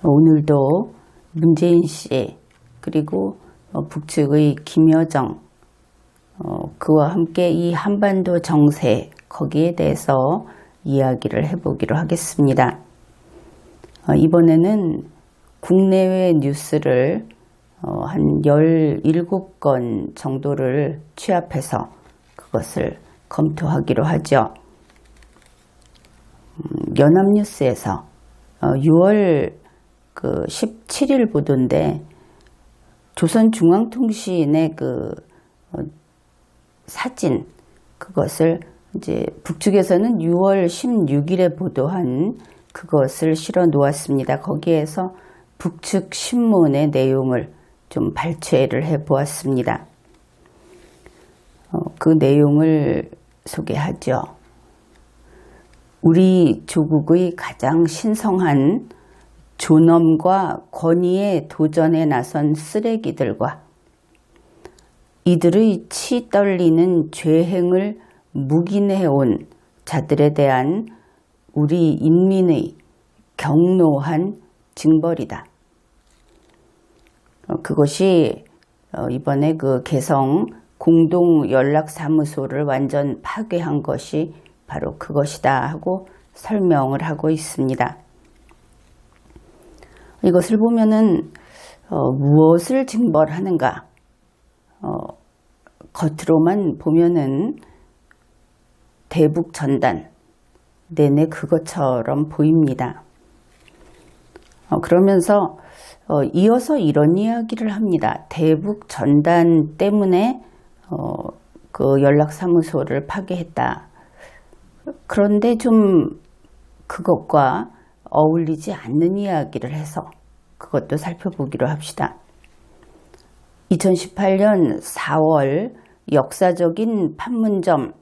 오늘도 문재인 씨 그리고 북측의 김여정 그와 함께 이 한반도 정세 거기에 대해서 이야기를 해보기로 하겠습니다. 이번에는 국내외 뉴스를 한 17건 정도를 취합해서 그것을 검토하기로 하죠. 연합뉴스에서 6월 17일 보도인데 조선중앙통신의 사진 그것을 이제 북측에서는 6월 16일에 보도한 그것을 실어 놓았습니다. 거기에서 북측 신문의 내용을 좀 발췌를 해 보았습니다. 그 내용을 소개하죠. 우리 조국의 가장 신성한 존엄과 권위에 도전에 나선 쓰레기들과 이들의 치 떨리는 죄행을 묵인해온 자들에 대한 우리 인민의 격노한 징벌이다. 그것이 이번에 개성 공동연락사무소를 완전 파괴한 것이 바로 그것이다 하고 설명을 하고 있습니다. 이것을 보면은 무엇을 징벌하는가? 겉으로만 보면은 대북 전단 내내 그것처럼 보입니다. 그러면서 이어서 이런 이야기를 합니다. 대북 전단 때문에 그 연락사무소를 파괴했다. 그런데 좀 그것과 어울리지 않는 이야기를 해서 그것도 살펴보기로 합시다. 2018년 4월 역사적인 판문점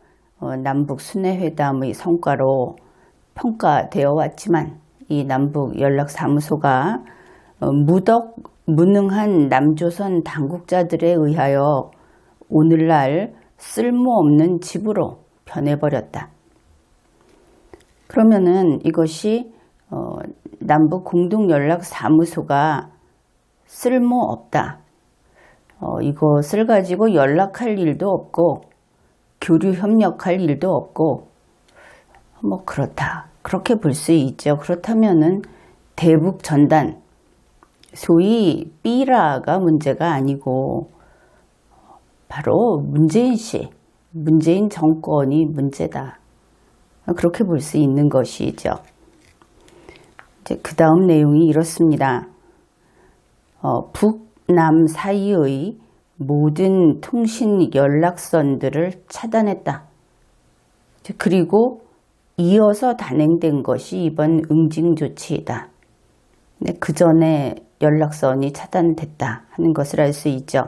남북 순회회담의 성과로 평가되어 왔지만 이 남북 연락사무소가 무능한 남조선 당국자들에 의하여 오늘날 쓸모없는 집으로 변해버렸다. 그러면은 이것이 남북 공동연락사무소가 쓸모없다. 이것을 가지고 연락할 일도 없고 교류 협력할 일도 없고 그렇다. 그렇게 볼 수 있죠. 그렇다면은 대북 전단 소위 삐라가 문제가 아니고 바로 문재인 씨, 문재인 정권이 문제다. 그렇게 볼 수 있는 것이죠. 이제 그 다음 내용이 이렇습니다. 북남 사이의 모든 통신 연락선들을 차단했다. 그리고 이어서 단행된 것이 이번 응징 조치이다. 그 전에 연락선이 차단됐다 하는 것을 알 수 있죠.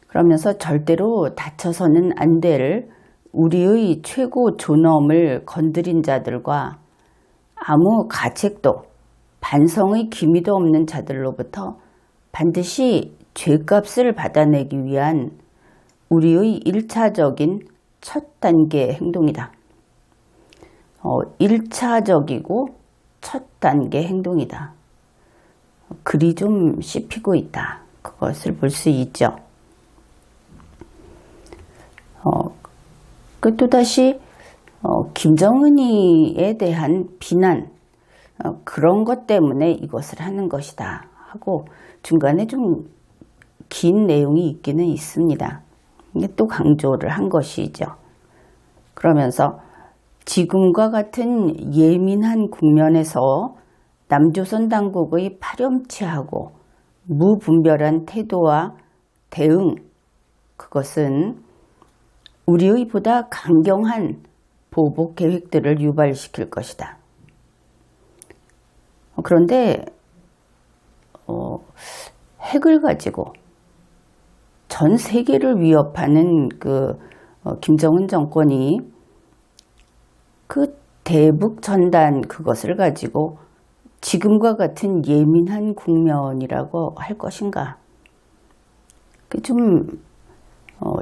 그러면서 절대로 다쳐서는 안 될 우리의 최고 존엄을 건드린 자들과 아무 가책도 반성의 기미도 없는 자들로부터 반드시 죄값을 받아내기 위한 우리의 1차적인 첫 단계 행동이다. 1차적이고 첫 단계 행동이다. 글이 좀 씹히고 있다. 그것을 볼 수 있죠. 또다시 김정은이에 대한 비난 그런 것 때문에 이것을 하는 것이다 하고 중간에 좀 긴 내용이 있기는 있습니다. 이게 또 강조를 한 것이죠. 그러면서 지금과 같은 예민한 국면에서 남조선 당국의 파렴치하고 무분별한 태도와 대응 그것은 우리의 보다 강경한 보복 계획들을 유발시킬 것이다. 그런데 핵을 가지고 전 세계를 위협하는 김정은 정권이 대북 전단 그것을 가지고 지금과 같은 예민한 국면이라고 할 것인가? 좀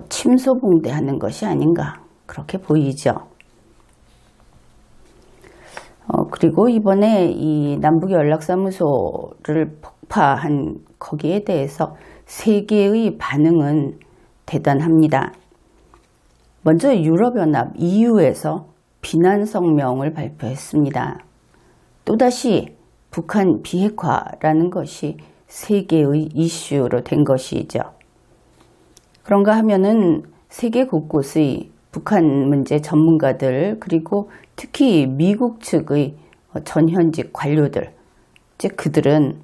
침소봉대하는 것이 아닌가 그렇게 보이죠. 그리고 이번에 이 남북연락사무소를 폭파한 거기에 대해서 세계의 반응은 대단합니다. 먼저 유럽연합 EU에서 비난 성명을 발표했습니다. 또다시 북한 비핵화라는 것이 세계의 이슈로 된 것이죠. 그런가 하면은 세계 곳곳의 북한 문제 전문가들, 그리고 특히 미국 측의 전현직 관료들, 즉 그들은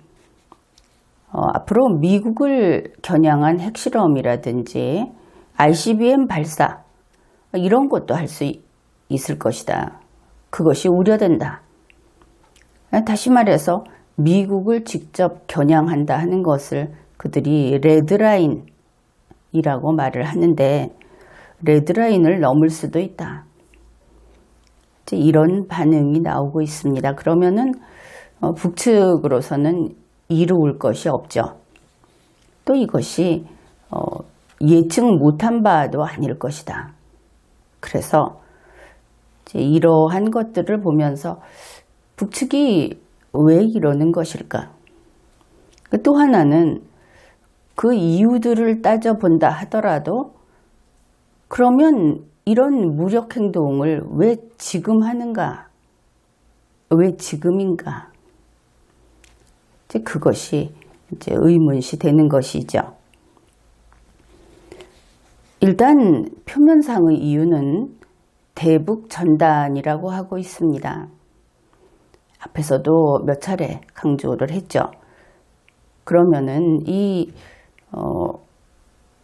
앞으로 미국을 겨냥한 핵실험이라든지 ICBM 발사 이런 것도 할 수 있을 것이다. 그것이 우려된다. 다시 말해서 미국을 직접 겨냥한다 하는 것을 그들이 레드라인이라고 말을 하는데, 레드라인을 넘을 수도 있다. 이런 반응이 나오고 있습니다. 그러면은 북측으로서는 이루을 것이 없죠. 또 이것이 예측 못한 바도 아닐 것이다. 그래서 이러한 것들을 보면서 북측이 왜 이러는 것일까? 또 하나는 그 이유들을 따져본다 하더라도 그러면 이런 무력 행동을 왜 지금 하는가? 왜 지금인가? 그것이 이제 의문시 되는 것이죠. 일단 표면상의 이유는 대북 전단이라고 하고 있습니다. 앞에서도 몇 차례 강조를 했죠. 그러면은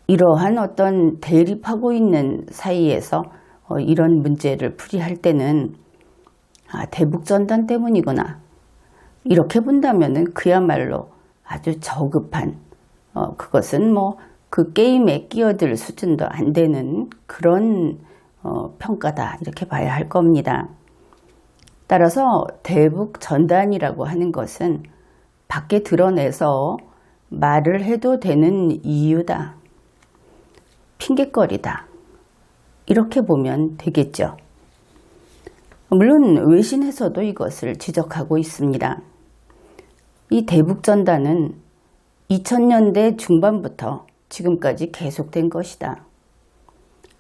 이러한 어떤 대립하고 있는 사이에서 이런 문제를 풀이할 때는 대북 전단 때문이구나. 이렇게 본다면은 그야말로 아주 저급한, 그것은 뭐 그 게임에 끼어들 수준도 안 되는 그런 평가다, 이렇게 봐야 할 겁니다. 따라서 대북 전단이라고 하는 것은 밖에 드러내서 말을 해도 되는 이유다, 핑곗거리다, 이렇게 보면 되겠죠. 물론 외신에서도 이것을 지적하고 있습니다. 이 대북 전단은 2000년대 중반부터 지금까지 계속된 것이다.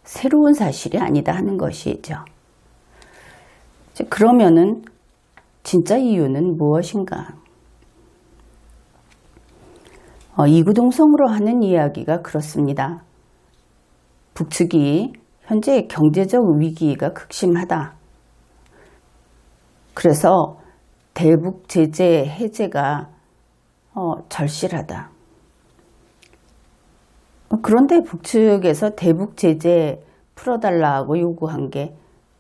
새로운 사실이 아니다 하는 것이죠. 그러면은 진짜 이유는 무엇인가? 이구동성으로 하는 이야기가 그렇습니다. 북측이 현재 경제적 위기가 극심하다. 그래서 대북 제재 해제가 절실하다. 그런데 북측에서 대북 제재 풀어달라고 요구한 게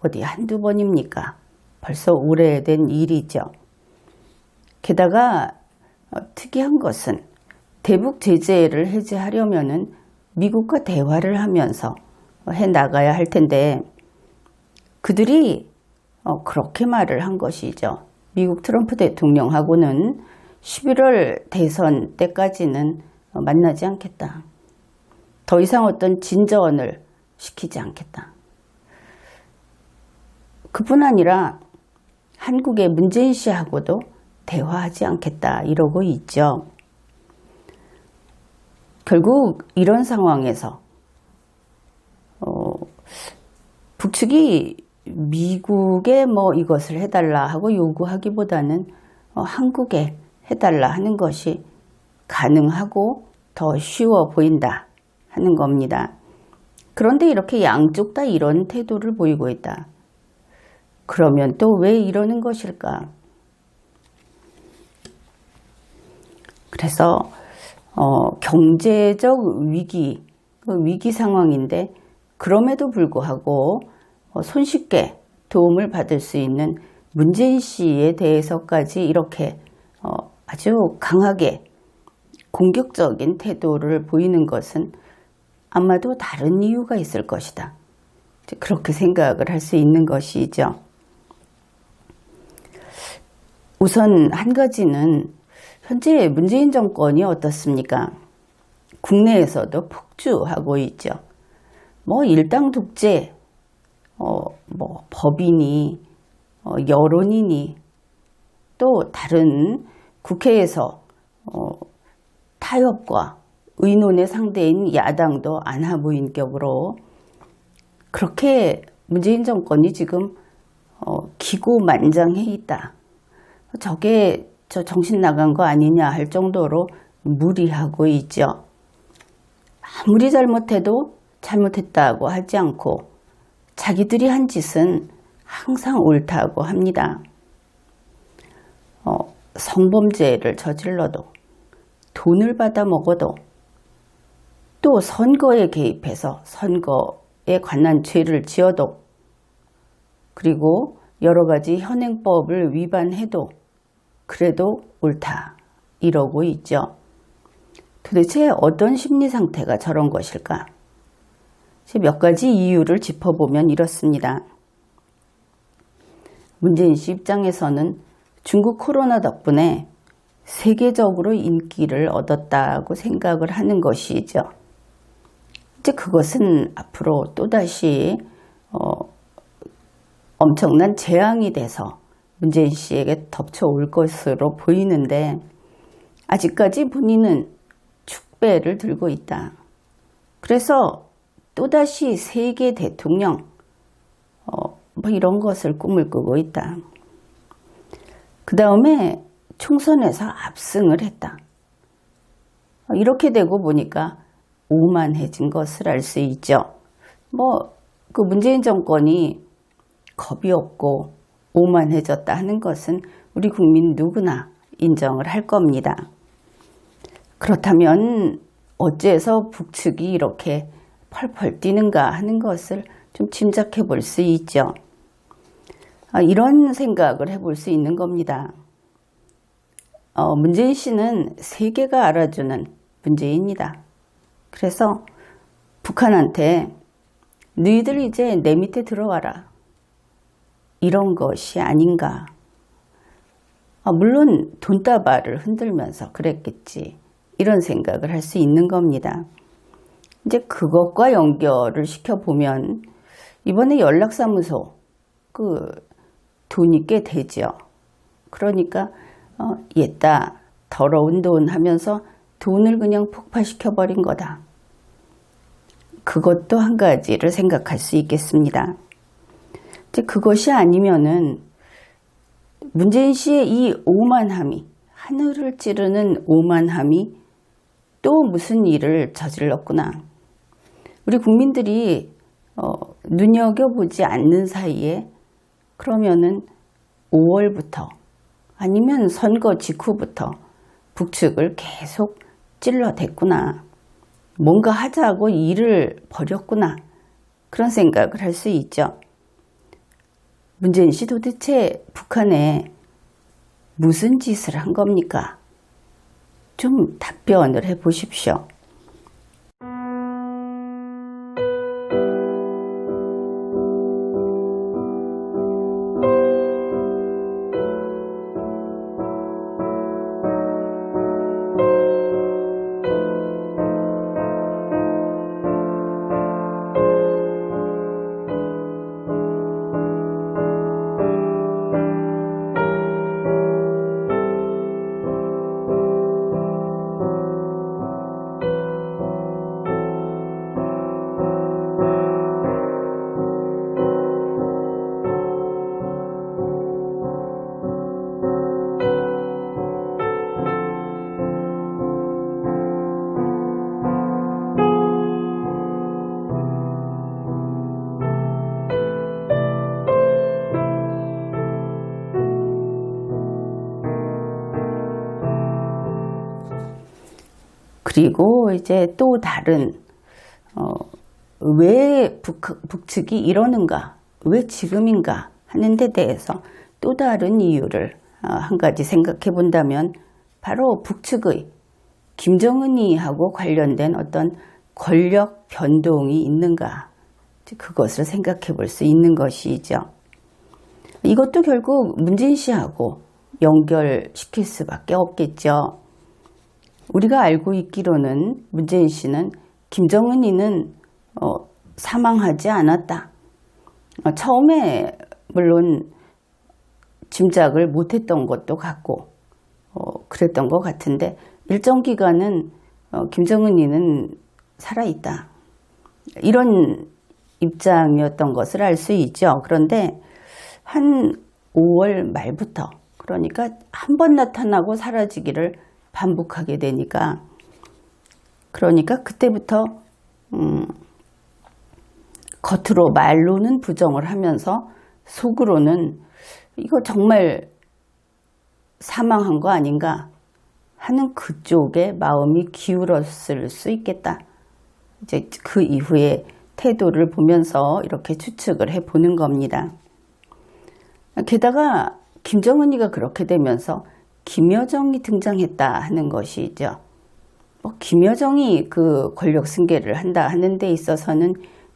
어디 한두 번입니까? 벌써 오래된 일이죠. 게다가 특이한 것은 대북 제재를 해제하려면은 미국과 대화를 하면서 해 나가야 할 텐데, 그들이 그렇게 말을 한 것이죠. 미국 트럼프 대통령하고는 11월 대선 때까지는 만나지 않겠다. 더 이상 어떤 진전을 시키지 않겠다. 그뿐 아니라 한국의 문재인 씨하고도 대화하지 않겠다, 이러고 있죠. 결국 이런 상황에서 북측이 미국에 뭐 이것을 해달라 하고 요구하기보다는 한국에 해달라 하는 것이 가능하고 더 쉬워 보인다 하는 겁니다. 그런데 이렇게 양쪽 다 이런 태도를 보이고 있다. 그러면 또 왜 이러는 것일까? 그래서 경제적 위기, 위기 상황인데 그럼에도 불구하고 손쉽게 도움을 받을 수 있는 문재인 씨에 대해서까지 이렇게 아주 강하게 공격적인 태도를 보이는 것은 아마도 다른 이유가 있을 것이다. 그렇게 생각을 할 수 있는 것이죠. 우선 한 가지는 현재 문재인 정권이 어떻습니까? 국내에서도 폭주하고 있죠. 뭐 일당 독재, 뭐 법인이 여론이니 또 다른 국회에서 타협과 의논의 상대인 야당도 안하무인격으로 그렇게 문재인 정권이 지금 기고만장해 있다. 저게 정신 나간 거 아니냐 할 정도로 무리하고 있죠. 아무리 잘못해도 잘못했다고 하지 않고 자기들이 한 짓은 항상 옳다고 합니다. 성범죄를 저질러도 돈을 받아 먹어도 또 선거에 개입해서 선거에 관한 죄를 지어도 그리고 여러 가지 현행법을 위반해도 그래도 옳다 이러고 있죠. 도대체 어떤 심리 상태가 저런 것일까? 몇 가지 이유를 짚어보면 이렇습니다. 문재인 씨 입장에서는 중국 코로나 덕분에 세계적으로 인기를 얻었다고 생각을 하는 것이죠. 이제 그것은 앞으로 또다시 엄청난 재앙이 돼서 문재인 씨에게 덮쳐올 것으로 보이는데 아직까지 본인은 축배를 들고 있다. 그래서 또다시 세계 대통령 뭐 이런 것을 꿈을 꾸고 있다. 그 다음에 총선에서 압승을 했다. 이렇게 되고 보니까 오만해진 것을 알 수 있죠. 그 문재인 정권이 겁이 없고 오만해졌다 하는 것은 우리 국민 누구나 인정을 할 겁니다. 그렇다면 어째서 북측이 이렇게 펄펄 뛰는가 하는 것을 좀 짐작해 볼 수 있죠. 이런 생각을 해볼 수 있는 겁니다. 문재인 씨는 세계가 알아주는 문재인이다. 그래서 북한한테 너희들 이제 내 밑에 들어와라. 이런 것이 아닌가. 물론 돈다발을 흔들면서 그랬겠지. 이런 생각을 할 수 있는 겁니다. 이제 그것과 연결을 시켜보면 이번에 연락사무소 돈이 꽤 되죠. 그러니까 옛다 더러운 돈 하면서 돈을 그냥 폭파시켜버린 거다. 그것도 한 가지를 생각할 수 있겠습니다. 이제 그것이 아니면은 문재인 씨의 이 오만함이 하늘을 찌르는 오만함이 또 무슨 일을 저질렀구나. 우리 국민들이 눈여겨보지 않는 사이에 그러면은 5월부터 아니면 선거 직후부터 북측을 계속 찔러댔구나. 뭔가 하자고 일을 벌였구나. 그런 생각을 할 수 있죠. 문재인 씨 도대체 북한에 무슨 짓을 한 겁니까? 좀 답변을 해 보십시오. 그리고 이제 또 다른 왜 북측이 이러는가, 왜 지금인가 하는 데 대해서 또 다른 이유를 한 가지 생각해 본다면 바로 북측의 김정은이하고 관련된 어떤 권력 변동이 있는가, 그것을 생각해 볼 수 있는 것이죠. 이것도 결국 문재인 씨하고 연결시킬 수밖에 없겠죠. 우리가 알고 있기로는 문재인 씨는 김정은이는 사망하지 않았다. 처음에 물론 짐작을 못했던 것도 같고 그랬던 것 같은데 일정 기간은 김정은이는 살아있다. 이런 입장이었던 것을 알 수 있죠. 그런데 한 5월 말부터 그러니까 한 번 나타나고 사라지기를 반복하게 되니까 그러니까 그때부터 겉으로 말로는 부정을 하면서 속으로는 이거 정말 사망한 거 아닌가 하는 그쪽에 마음이 기울었을 수 있겠다. 이제 그 이후에 태도를 보면서 이렇게 추측을 해보는 겁니다. 게다가 김정은이가 그렇게 되면서 김여정이 등장했다 하는 것이죠. 김여정이 그 권력 승계를 한다 하는 데 있어서는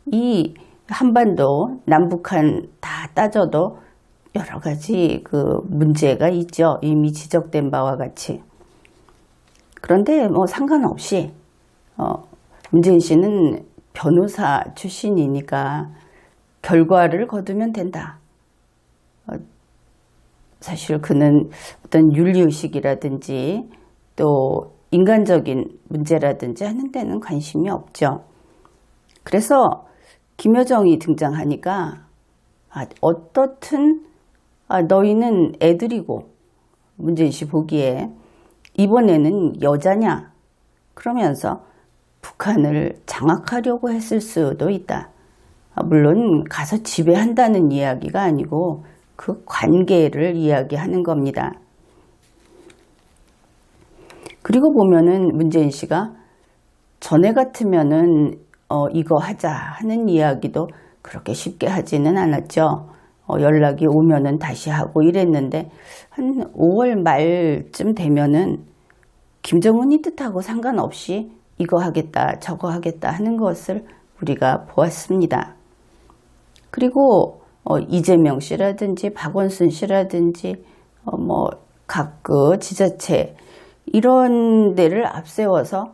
이 한반도 남북한 다 따져도 여러 가지 그 문제가 있죠. 이미 지적된 바와 같이. 그런데 상관없이 문재인 씨는 변호사 출신이니까 결과를 거두면 된다. 사실 그는 어떤 윤리의식이라든지 또 인간적인 문제라든지 하는 데는 관심이 없죠. 그래서 김여정이 등장하니까 어떻든 너희는 애들이고 문재인 씨 보기에 이번에는 여자냐 그러면서 북한을 장악하려고 했을 수도 있다. 물론 가서 지배한다는 이야기가 아니고 그 관계를 이야기하는 겁니다. 그리고 보면은 문재인 씨가 전에 같으면은 이거 하자 하는 이야기도 그렇게 쉽게 하지는 않았죠. 연락이 오면은 다시 하고 이랬는데 한 5월 말쯤 되면은 김정은이 뜻하고 상관없이 이거 하겠다 저거 하겠다 하는 것을 우리가 보았습니다. 그리고 이재명 씨라든지 박원순 씨라든지 각 그 지자체 이런 데를 앞세워서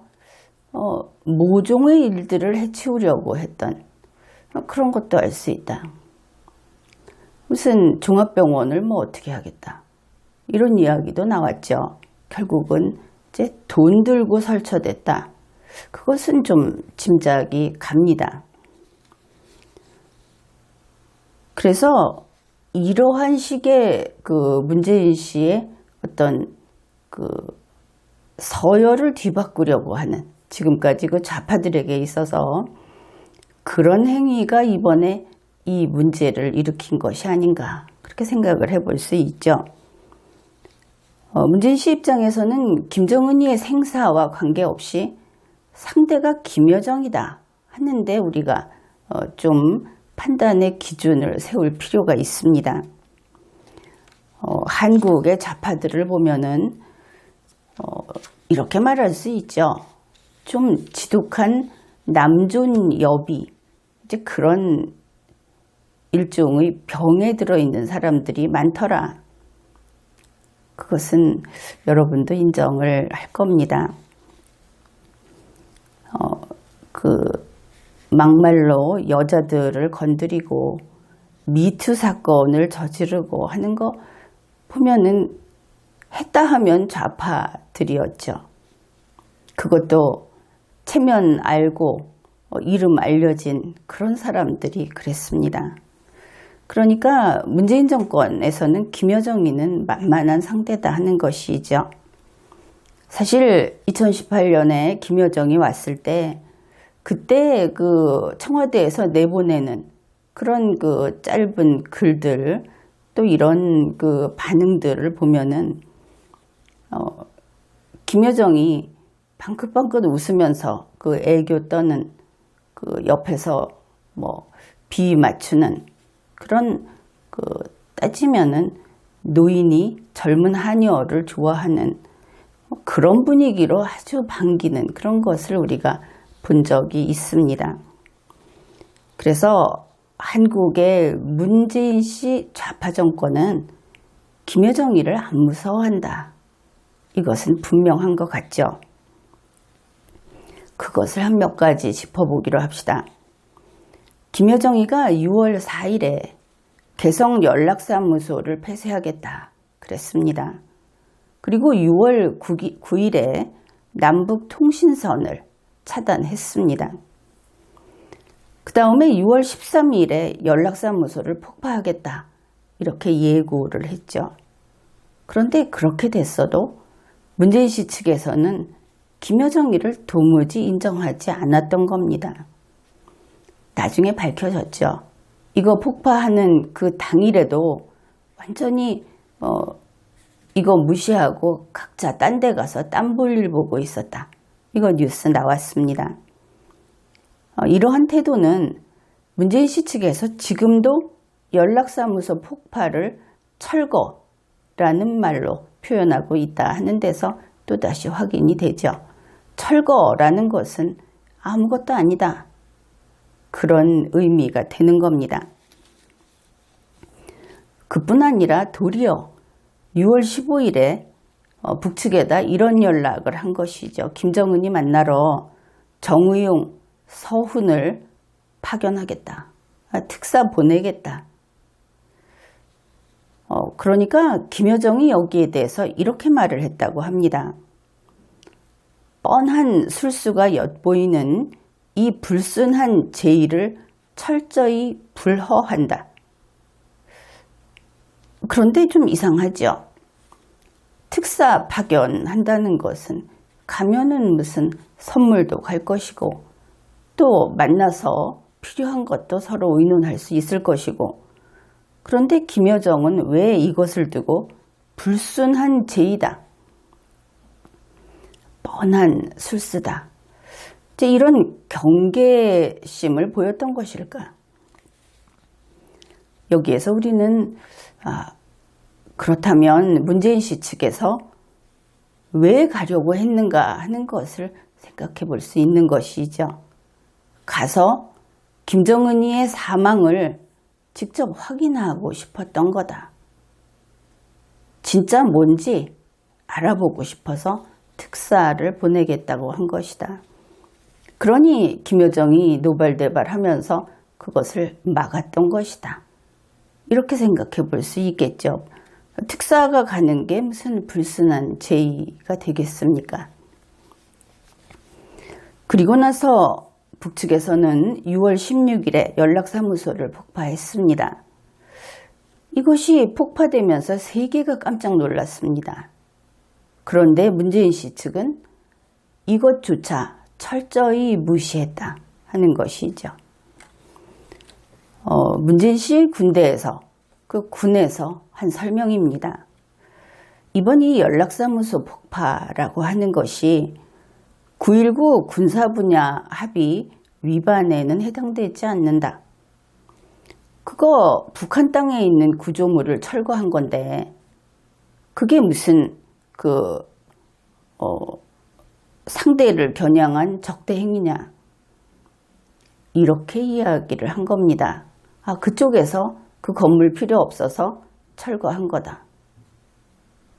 모종의 일들을 해치우려고 했던 그런 것도 알 수 있다. 무슨 종합병원을 어떻게 하겠다. 이런 이야기도 나왔죠. 결국은 이제 돈 들고 설쳐댔다. 그것은 좀 짐작이 갑니다. 그래서 이러한 식의 그 문재인 씨의 어떤 그 서열을 뒤바꾸려고 하는 지금까지 그 좌파들에게 있어서 그런 행위가 이번에 이 문제를 일으킨 것이 아닌가 그렇게 생각을 해볼 수 있죠. 문재인 씨 입장에서는 김정은이의 생사와 관계없이 상대가 김여정이다 하는데 우리가 좀 판단의 기준을 세울 필요가 있습니다. 한국의 좌파들을 보면은 이렇게 말할 수 있죠. 좀 지독한 남존 여비 이제 그런 일종의 병에 들어있는 사람들이 많더라. 그것은 여러분도 인정을 할 겁니다. 막말로 여자들을 건드리고 미투 사건을 저지르고 하는 거 보면은 했다 하면 좌파들이었죠. 그것도 체면 알고 이름 알려진 그런 사람들이 그랬습니다. 그러니까 문재인 정권에서는 김여정이는 만만한 상대다 하는 것이죠. 사실 2018년에 김여정이 왔을 때 그때 그 청와대에서 내보내는 그런 그 짧은 글들 또 이런 그 반응들을 보면은 김여정이 방긋방긋 웃으면서 그 애교 떠는 그 옆에서 비 맞추는 그런 그 따지면은 노인이 젊은 하녀를 좋아하는 그런 분위기로 아주 반기는 그런 것을 우리가 본 적이 있습니다. 그래서 한국의 문재인 씨 좌파 정권은 김여정이를 안 무서워한다. 이것은 분명한 것 같죠. 그것을 한 몇 가지 짚어보기로 합시다. 김여정이가 6월 4일에 개성 연락사무소를 폐쇄하겠다 그랬습니다. 그리고 6월 9일에 남북 통신선을 차단했습니다. 그 다음에 6월 13일에 연락사무소를 폭파하겠다 이렇게 예고를 했죠. 그런데 그렇게 됐어도 문재인 씨 측에서는 김여정이를 도무지 인정하지 않았던 겁니다. 나중에 밝혀졌죠. 이거 폭파하는 그 당일에도 완전히 이거 무시하고 각자 딴 데 가서 딴 볼일 보고 있었다. 이거 뉴스 나왔습니다. 이러한 태도는 문재인 씨 측에서 지금도 연락사무소 폭파를 철거라는 말로 표현하고 있다 하는 데서 또다시 확인이 되죠. 철거라는 것은 아무것도 아니다. 그런 의미가 되는 겁니다. 그뿐 아니라 도리어 6월 15일에 북측에다 이런 연락을 한 것이죠. 김정은이 만나러 정의용, 서훈을 파견하겠다. 특사 보내겠다. 그러니까 김여정이 여기에 대해서 이렇게 말을 했다고 합니다. 뻔한 술수가 엿보이는 이 불순한 제의를 철저히 불허한다. 그런데 좀 이상하죠. 특사 파견한다는 것은 가면은 무슨 선물도 갈 것이고 또 만나서 필요한 것도 서로 의논할 수 있을 것이고 그런데 김여정은 왜 이것을 두고 불순한 제의다. 뻔한 술수다. 이런 경계심을 보였던 것일까? 여기에서 우리는 그렇다면 문재인 씨 측에서 왜 가려고 했는가 하는 것을 생각해 볼 수 있는 것이죠. 가서 김정은이의 사망을 직접 확인하고 싶었던 거다. 진짜 뭔지 알아보고 싶어서 특사를 보내겠다고 한 것이다. 그러니 김여정이 노발대발하면서 그것을 막았던 것이다. 이렇게 생각해 볼 수 있겠죠. 특사가 가는 게 무슨 불순한 제의가 되겠습니까? 그리고 나서 북측에서는 6월 16일에 연락사무소를 폭파했습니다. 이것이 폭파되면서 세계가 깜짝 놀랐습니다. 그런데 문재인 씨 측은 이것조차 철저히 무시했다 하는 것이죠. 문재인 씨 군대에서 그 군에서 한 설명입니다. 이번 이 연락사무소 폭파라고 하는 것이 9.19 군사분야 합의 위반에는 해당되지 않는다. 그거 북한 땅에 있는 구조물을 철거한 건데 그게 무슨 상대를 겨냥한 적대 행위냐. 이렇게 이야기를 한 겁니다. 그쪽에서 그 건물 필요 없어서 철거한 거다.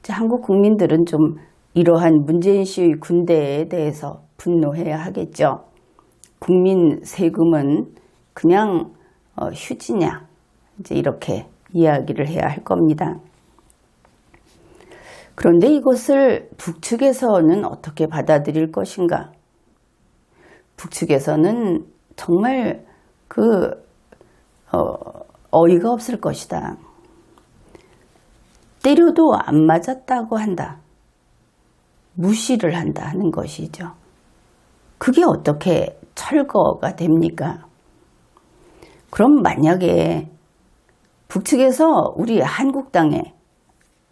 한국 국민들은 좀 이러한 문재인 씨의 군대에 대해서 분노해야 하겠죠. 국민 세금은 그냥 휴지냐. 이렇게 이야기를 해야 할 겁니다. 그런데 이것을 북측에서는 어떻게 받아들일 것인가? 북측에서는 정말 어이가 없을 것이다. 때려도 안 맞았다고 한다. 무시를 한다 하는 것이죠. 그게 어떻게 철거가 됩니까? 그럼 만약에 북측에서 우리 한국 땅에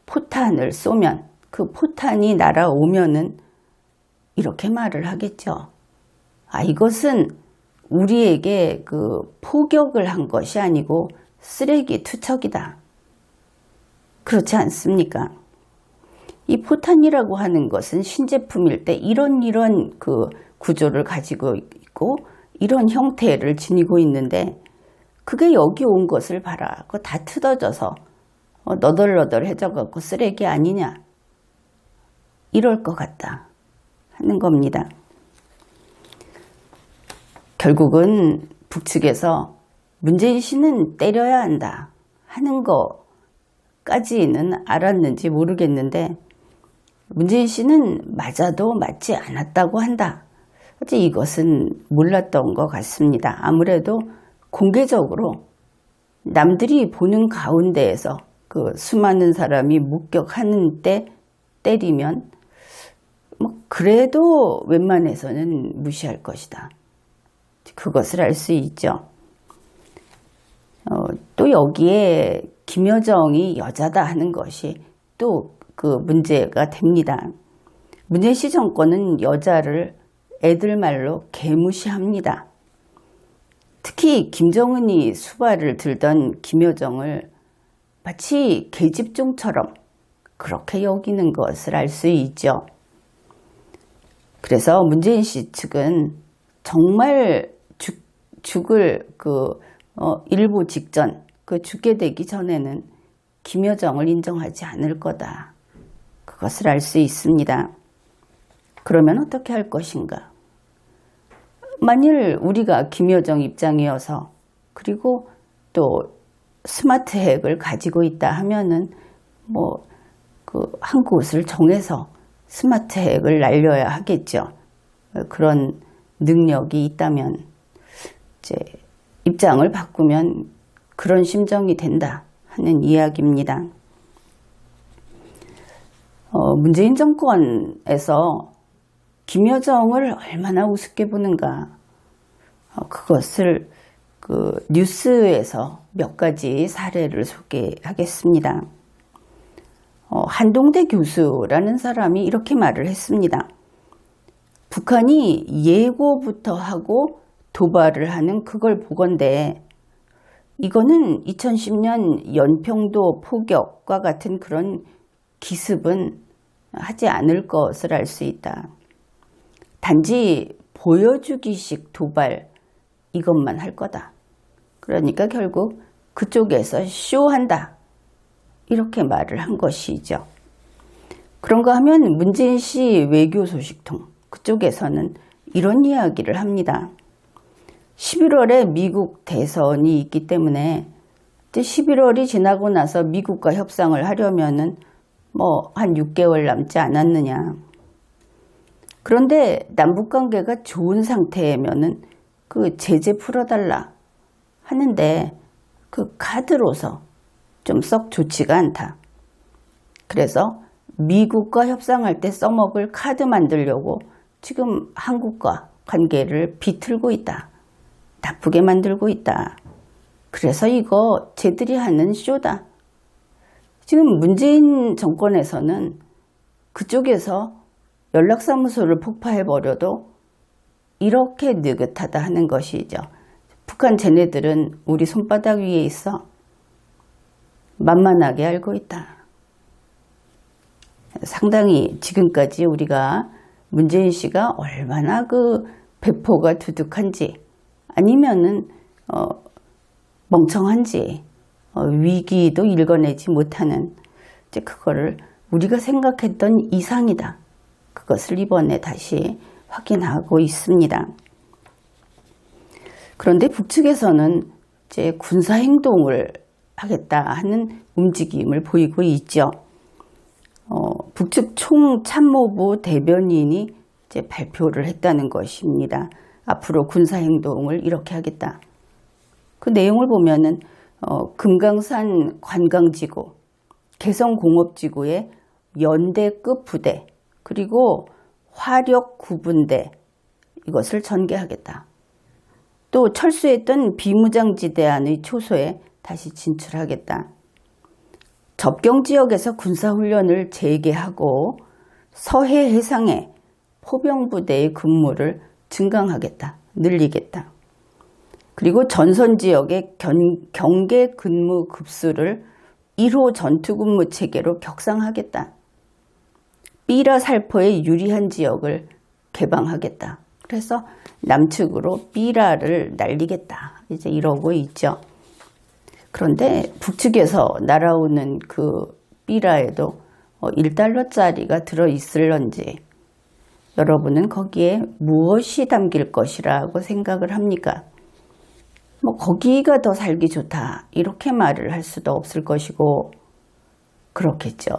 포탄을 쏘면 그 포탄이 날아오면은 이렇게 말을 하겠죠. 이것은 우리에게 포격을 한 것이 아니고 쓰레기 투척이다. 그렇지 않습니까? 이 포탄이라고 하는 것은 신제품일 때 이런 구조를 가지고 있고 이런 형태를 지니고 있는데 그게 여기 온 것을 봐라. 그거 다 뜯어져서 너덜너덜해져 갖고 쓰레기 아니냐. 이럴 것 같다 하는 겁니다. 결국은 북측에서 문재인 씨는 때려야 한다 하는 거까지는 알았는지 모르겠는데 문재인 씨는 맞아도 맞지 않았다고 한다. 어째 이것은 몰랐던 것 같습니다. 아무래도 공개적으로 남들이 보는 가운데에서 그 수많은 사람이 목격하는 때 때리면 그래도 웬만해서는 무시할 것이다. 그것을 알 수 있죠. 또 여기에 김여정이 여자다 하는 것이 또 그 문제가 됩니다. 문재인 씨 정권은 여자를 애들 말로 개무시합니다. 특히 김정은이 수발을 들던 김여정을 마치 계집종처럼 그렇게 여기는 것을 알 수 있죠. 그래서 문재인 씨 측은 정말 죽을 일보 직전 죽게 되기 전에는 김여정을 인정하지 않을 거다. 그것을 알 수 있습니다. 그러면 어떻게 할 것인가? 만일 우리가 김여정 입장이어서 그리고 또 스마트 핵을 가지고 있다 하면은 한 곳을 정해서 스마트 핵을 날려야 하겠죠. 그런 능력이 있다면 이제 입장을 바꾸면 그런 심정이 된다 하는 이야기입니다. 문재인 정권에서 김여정을 얼마나 우습게 보는가 그것을 뉴스에서 몇 가지 사례를 소개하겠습니다. 한동대 교수라는 사람이 이렇게 말을 했습니다. 북한이 예고부터 하고 도발을 하는 그걸 보건대 이거는 2010년 연평도 포격과 같은 그런 기습은 하지 않을 것을 알 수 있다. 단지 보여주기식 도발 이것만 할 거다. 그러니까 결국 그쪽에서 쇼한다. 이렇게 말을 한 것이죠. 그런가 하면 문재인 씨 외교 소식통 그쪽에서는 이런 이야기를 합니다. 11월에 미국 대선이 있기 때문에 11월이 지나고 나서 미국과 협상을 하려면은 한 6개월 남지 않았느냐. 그런데 남북관계가 좋은 상태면은 그 제재 풀어달라 하는데 그 카드로서 좀 썩 좋지가 않다. 그래서 미국과 협상할 때 써먹을 카드 만들려고 지금 한국과 관계를 비틀고 있다. 나쁘게 만들고 있다. 그래서 이거 쟤들이 하는 쇼다. 지금 문재인 정권에서는 그쪽에서 연락사무소를 폭파해버려도 이렇게 느긋하다 하는 것이죠. 북한 쟤네들은 우리 손바닥 위에 있어. 만만하게 알고 있다. 상당히 지금까지 우리가 문재인 씨가 얼마나 배포가 두둑한지 아니면은 멍청한지 위기도 읽어내지 못하는 이제 그거를 우리가 생각했던 이상이다. 그것을 이번에 다시 확인하고 있습니다. 그런데 북측에서는 이제 군사행동을 하겠다 하는 움직임을 보이고 있죠. 북측 총참모부 대변인이 이제 발표를 했다는 것입니다. 앞으로 군사행동을 이렇게 하겠다. 그 내용을 보면은 금강산 관광지구, 개성공업지구의 연대급 부대, 그리고 화력 구분대 이것을 전개하겠다. 또 철수했던 비무장지대 안의 초소에 다시 진출하겠다. 접경지역에서 군사훈련을 재개하고 서해 해상에 포병부대의 근무를 증강하겠다. 늘리겠다. 그리고 전선지역의 경계 근무 급수를 1호 전투근무 체계로 격상하겠다. 삐라 살포에 유리한 지역을 개방하겠다. 그래서 남측으로 삐라를 날리겠다. 이제 이러고 있죠. 그런데 북측에서 날아오는 그 삐라에도 1달러짜리가 들어있을런지 여러분은 거기에 무엇이 담길 것이라고 생각을 합니까? 뭐 거기가 더 살기 좋다 이렇게 말을 할 수도 없을 것이고 그렇겠죠.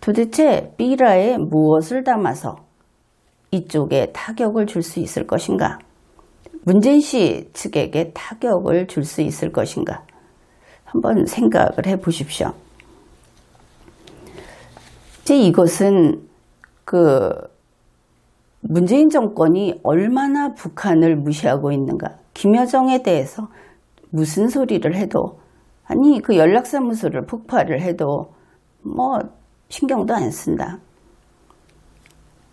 도대체 삐라에 무엇을 담아서 이쪽에 타격을 줄 수 있을 것인가? 문재인 씨 측에게 타격을 줄 수 있을 것인가? 한번 생각을 해 보십시오. 이제 이것은 문재인 정권이 얼마나 북한을 무시하고 있는가. 김여정에 대해서 무슨 소리를 해도, 아니 그 연락사무소를 폭파를 해도 뭐 신경도 안 쓴다.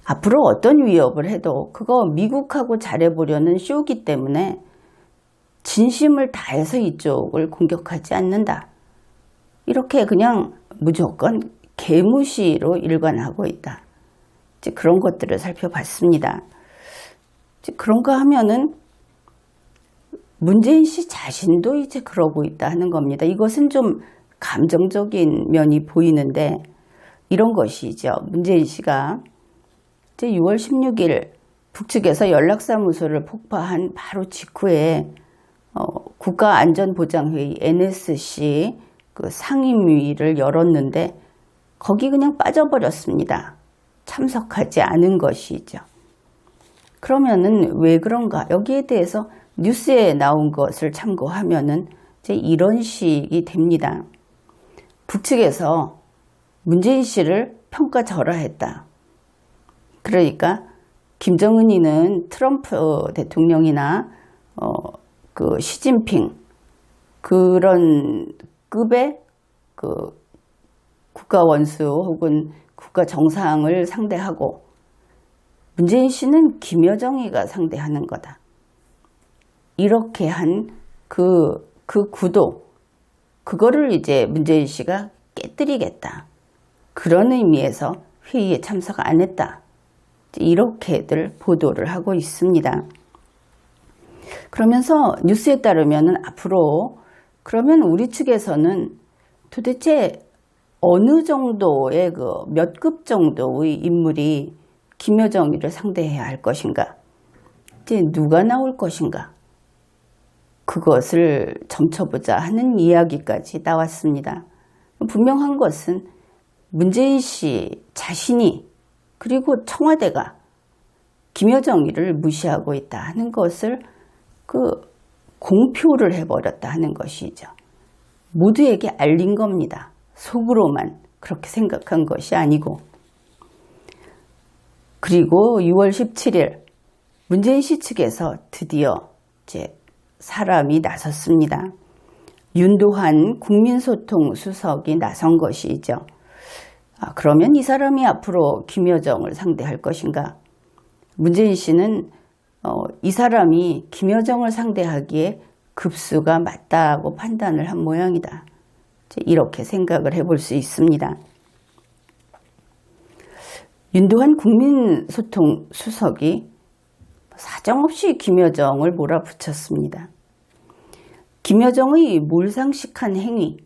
앞으로 어떤 위협을 해도 그거 미국하고 잘해보려는 쇼기 때문에 진심을 다해서 이쪽을 공격하지 않는다. 이렇게 그냥 무조건 개무시로 일관하고 있다. 이제 그런 것들을 살펴봤습니다. 이제 그런가 하면은 문재인 씨 자신도 이제 그러고 있다 하는 겁니다. 이것은 좀 감정적인 면이 보이는데 이런 것이죠. 문재인 씨가 이제 6월 16일 북측에서 연락사무소를 폭파한 바로 직후에 국가안전보장회의 NSC 그 상임위를 열었는데 거기 그냥 빠져버렸습니다. 참석하지 않은 것이죠. 그러면은 왜 그런가? 여기에 대해서 뉴스에 나온 것을 참고하면은 이제 이런 식이 됩니다. 북측에서 문재인 씨를 평가절하했다. 그러니까 김정은이는 트럼프 대통령이나 그 시진핑 그런 급의 그 국가 원수 혹은 국가 정상을 상대하고 문재인 씨는 김여정이가 상대하는 거다. 이렇게 한 그 구도, 그거를 이제 문재인 씨가 깨뜨리겠다. 그런 의미에서 회의에 참석 안 했다. 이렇게들 보도를 하고 있습니다. 그러면서 뉴스에 따르면 앞으로 그러면 우리 측에서는 도대체 어느 정도의 몇 급 정도의 인물이 김여정이를 상대해야 할 것인가? 이제 누가 나올 것인가? 그것을 점쳐보자 하는 이야기까지 나왔습니다. 분명한 것은 문재인 씨 자신이 그리고 청와대가 김여정이를 무시하고 있다 하는 것을 공표를 해버렸다 하는 것이죠. 모두에게 알린 겁니다. 속으로만 그렇게 생각한 것이 아니고. 그리고 6월 17일 문재인 씨 측에서 드디어 이제 사람이 나섰습니다. 윤도한 국민소통 수석이 나선 것이죠. 그러면 이 사람이 앞으로 김여정을 상대할 것인가? 문재인 씨는 이 사람이 김여정을 상대하기에 급수가 맞다고 판단을 한 모양이다. 이렇게 생각을 해볼 수 있습니다. 윤도한 국민소통 수석이 사정없이 김여정을 몰아붙였습니다. 김여정의 몰상식한 행위,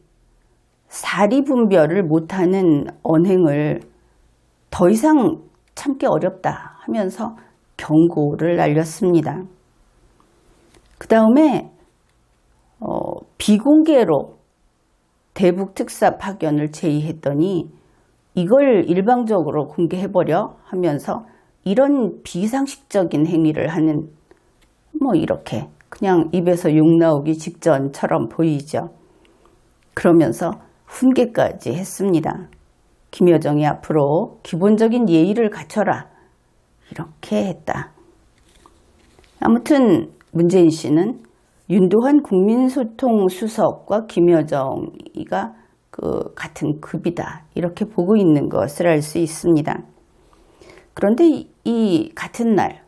사리분별을 못하는 언행을 더 이상 참기 어렵다 하면서 경고를 날렸습니다. 그 다음에 비공개로 대북 특사 파견을 제의했더니 이걸 일방적으로 공개해버려 하면서 이런 비상식적인 행위를 하는 이렇게 그냥 입에서 욕 나오기 직전처럼 보이죠. 그러면서 훈계까지 했습니다. 김여정이 앞으로 기본적인 예의를 갖춰라. 이렇게 했다. 아무튼 문재인 씨는 윤도한 국민소통 수석과 김여정이가 같은 급이다. 이렇게 보고 있는 것을 알 수 있습니다. 그런데 이 같은 날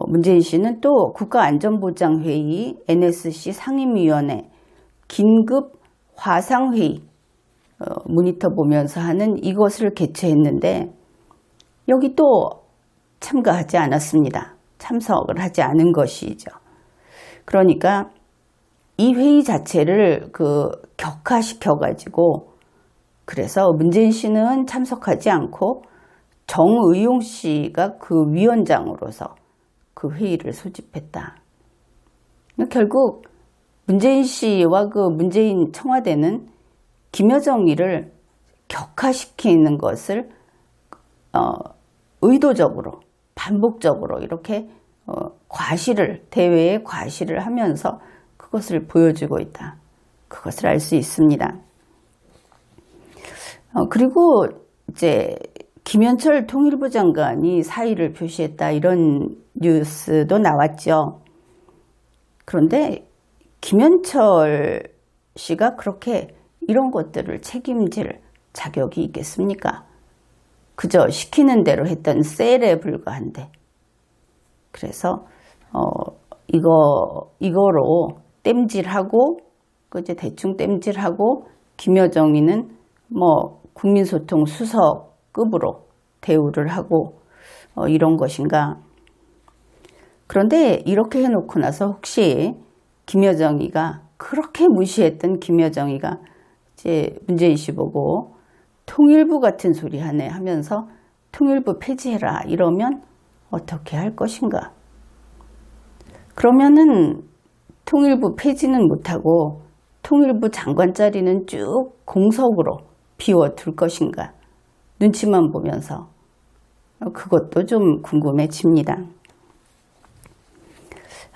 문재인 씨는 또 국가안전보장회의 NSC 상임위원회 긴급 화상회의 모니터 보면서 하는 이것을 개최했는데 여기 또 참가하지 않았습니다. 참석을 하지 않은 것이죠. 그러니까 이 회의 자체를 격화시켜가지고 그래서 문재인 씨는 참석하지 않고 정의용 씨가 그 위원장으로서 그 회의를 소집했다. 결국 문재인 씨와 그 문재인 청와대는 김여정이를 격화시키는 것을 의도적으로 반복적으로 이렇게 대외에 과시를 하면서 그것을 보여주고 있다. 그것을 알 수 있습니다. 그리고 이제 김현철 통일부 장관이 사의를 표시했다, 이런 뉴스도 나왔죠. 그런데 김현철 씨가 그렇게 이런 것들을 책임질 자격이 있겠습니까? 그저 시키는 대로 했던 셀에 불과한데. 그래서 이거로 땜질하고, 그제 대충 땜질하고 김여정이는 뭐 국민소통 수석급으로 대우를 하고 이런 것인가? 그런데 이렇게 해놓고 나서 혹시 김여정이가, 그렇게 무시했던 김여정이가 이제 문재인 씨 보고 통일부 같은 소리 하네 하면서 통일부 폐지해라 이러면 어떻게 할 것인가? 그러면은 통일부 폐지는 못하고 통일부 장관 자리는 쭉 공석으로 비워둘 것인가? 눈치만 보면서 그것도 좀 궁금해집니다.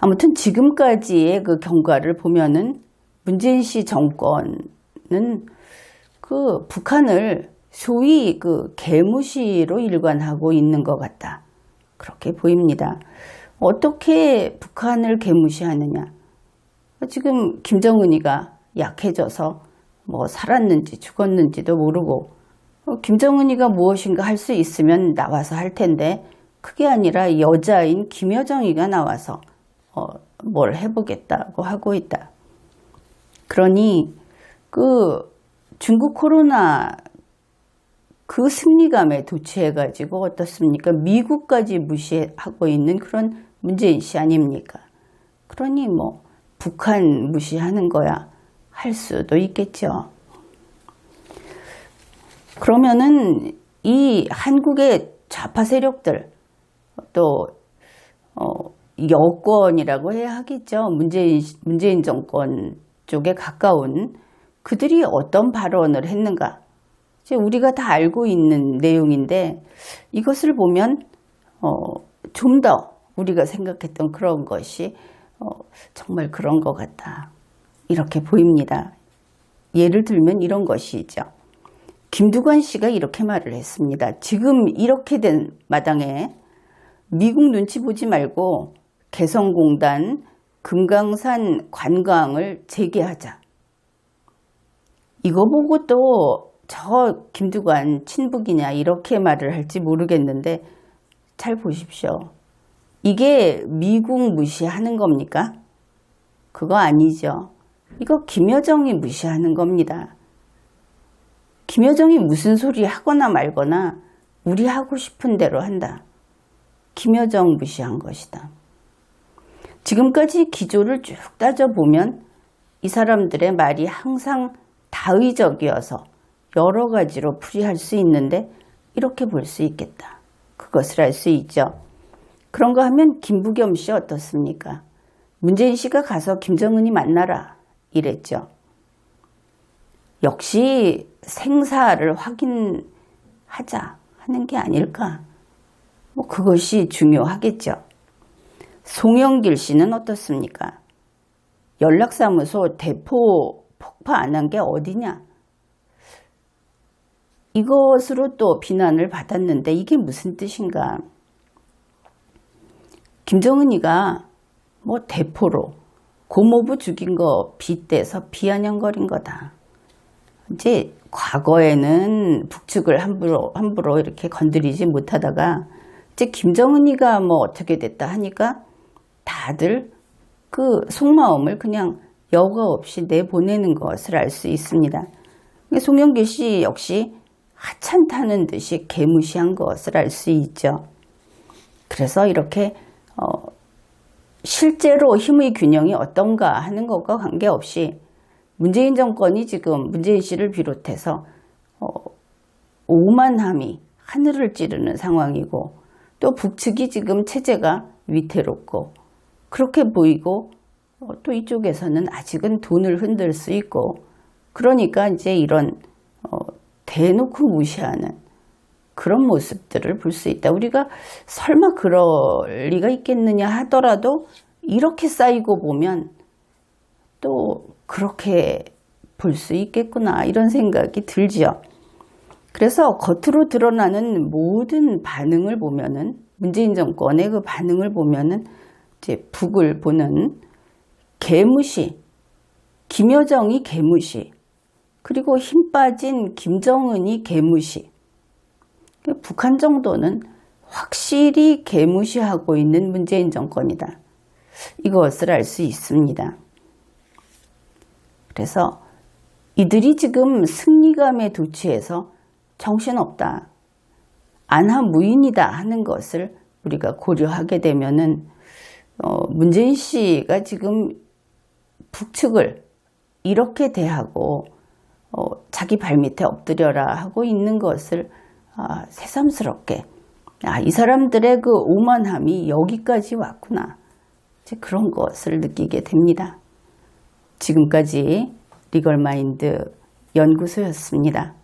아무튼 지금까지의 그 경과를 보면은 문재인 씨 정권은 그 북한을 소위 그 개무시로 일관하고 있는 것 같다. 그렇게 보입니다. 어떻게 북한을 개무시하느냐? 지금 김정은이가 약해져서 뭐 살았는지 죽었는지도 모르고, 김정은이가 무엇인가 할 수 있으면 나와서 할 텐데 그게 아니라 여자인 김여정이가 나와서 뭘 해보겠다고 하고 있다. 그러니 그 중국 코로나 그 승리감에 도취해가지고 어떻습니까? 미국까지 무시하고 있는 그런 문재인 씨 아닙니까? 그러니 뭐 북한 무시하는 거야 할 수도 있겠죠. 그러면은 이 한국의 좌파 세력들, 또 여권이라고 해야 하겠죠. 문재인 정권 쪽에 가까운 그들이 어떤 발언을 했는가? 이제 우리가 다 알고 있는 내용인데 이것을 보면 좀 더 우리가 생각했던 그런 것이 정말 그런 것 같다. 이렇게 보입니다. 예를 들면 이런 것이죠. 김두관 씨가 이렇게 말을 했습니다. 지금 이렇게 된 마당에 미국 눈치 보지 말고 개성공단 금강산 관광을 재개하자. 이거 보고 또 저 김두관 친북이냐 이렇게 말을 할지 모르겠는데 잘 보십시오. 이게 미국 무시하는 겁니까? 그거 아니죠. 이거 김여정이 무시하는 겁니다. 김여정이 무슨 소리 하거나 말거나 우리 하고 싶은 대로 한다. 김여정 무시한 것이다. 지금까지 기조를 쭉 따져보면 이 사람들의 말이 항상 다의적이어서 여러 가지로 풀이할 수 있는데 이렇게 볼 수 있겠다. 그것을 알 수 있죠. 그런가 하면 김부겸 씨 어떻습니까? 문재인 씨가 가서 김정은이 만나라 이랬죠. 역시 생사를 확인하자 하는 게 아닐까. 뭐 그것이 중요하겠죠. 송영길 씨는 어떻습니까? 연락사무소 대포 폭파 안 한 게 어디냐? 이것으로 또 비난을 받았는데 이게 무슨 뜻인가? 김정은이가 뭐 대포로 고모부 죽인 거 빗대서 비아냥거린 거다. 이제 과거에는 북측을 함부로 이렇게 건드리지 못하다가 이제 김정은이가 뭐 어떻게 됐다 하니까 다들 그 속마음을 그냥 여과 없이 내보내는 것을 알 수 있습니다. 송영길 씨 역시 하찮다는 듯이 개무시한 것을 알 수 있죠. 그래서 이렇게 실제로 힘의 균형이 어떤가 하는 것과 관계없이 문재인 정권이 지금 문재인 씨를 비롯해서 오만함이 하늘을 찌르는 상황이고 또 북측이 지금 체제가 위태롭고 그렇게 보이고 또 이쪽에서는 아직은 돈을 흔들 수 있고, 그러니까 이제 이런 대놓고 무시하는 그런 모습들을 볼 수 있다. 우리가 설마 그럴 리가 있겠느냐 하더라도 이렇게 쌓이고 보면 또 그렇게 볼 수 있겠구나, 이런 생각이 들지요. 그래서 겉으로 드러나는 모든 반응을 보면은, 문재인 정권의 그 반응을 보면은 이제 북을 보는 개무시, 김여정이 개무시, 그리고 힘 빠진 김정은이 개무시. 북한 정도는 확실히 개무시하고 있는 문재인 정권이다, 이것을 알 수 있습니다. 그래서 이들이 지금 승리감에 도취해서 정신없다, 안하무인이다 하는 것을 우리가 고려하게 되면은 문재인 씨가 지금 북측을 이렇게 대하고 자기 발밑에 엎드려라 하고 있는 것을 새삼스럽게, 이 사람들의 그 오만함이 여기까지 왔구나, 이제 그런 것을 느끼게 됩니다. 지금까지 리걸마인드 연구소였습니다.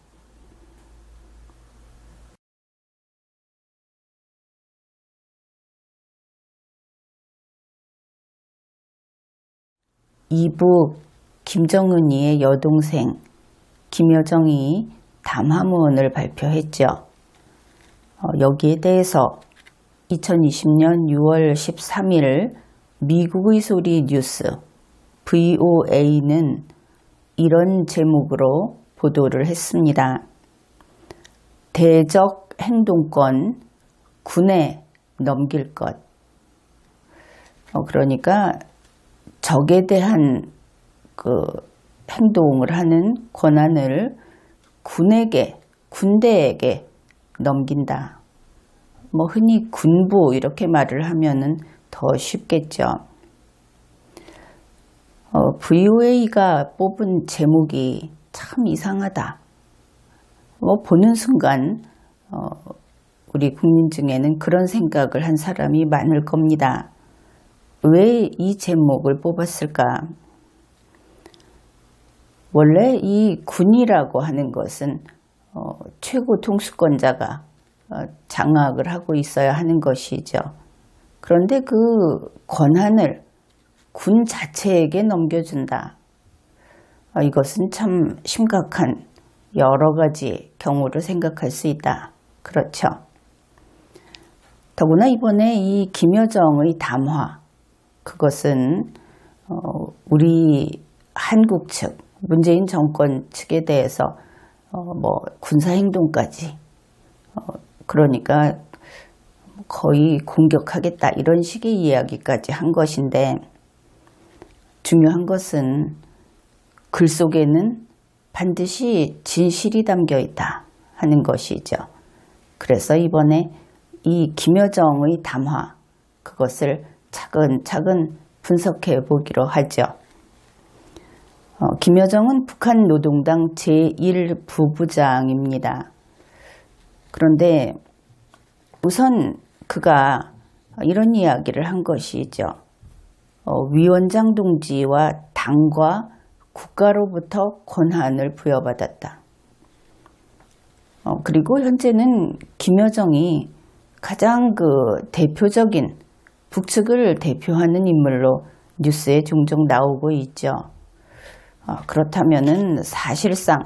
이북 김정은이의 여동생 김여정이 담화문을 발표했죠. 여기에 대해서 2020년 6월 13일 미국의 소리 뉴스 VOA는 이런 제목으로 보도를 했습니다. 대적 행동권 군에 넘길 것. 그러니까 적에 대한 그 행동을 하는 권한을 군대에게 넘긴다. 흔히 군부 이렇게 말을 하면은 더 쉽겠죠. VOA가 뽑은 제목이 참 이상하다. 보는 순간 우리 국민 중에는 그런 생각을 한 사람이 많을 겁니다. 왜 이 제목을 뽑았을까? 원래 이 군이라고 하는 것은 최고 통수권자가 장악을 하고 있어야 하는 것이죠. 그런데 그 권한을 군 자체에게 넘겨준다. 이것은 참 심각한 여러 가지 경우를 생각할 수 있다. 그렇죠. 더구나 이번에 이 김여정의 담화, 그것은 우리 한국 측, 문재인 정권 측에 대해서 군사행동까지, 그러니까 거의 공격하겠다, 이런 식의 이야기까지 한 것인데, 중요한 것은 글 속에는 반드시 진실이 담겨 있다 하는 것이죠. 그래서 이번에 이 김여정의 담화, 그것을 차근차근 분석해 보기로 하죠. 김여정은 북한 노동당 제1부부장입니다. 그런데 우선 그가 이런 이야기를 한 것이죠. 위원장 동지와 당과 국가로부터 권한을 부여받았다. 그리고 현재는 김여정이 가장 그 대표적인 북측을 대표하는 인물로 뉴스에 종종 나오고 있죠. 그렇다면은 사실상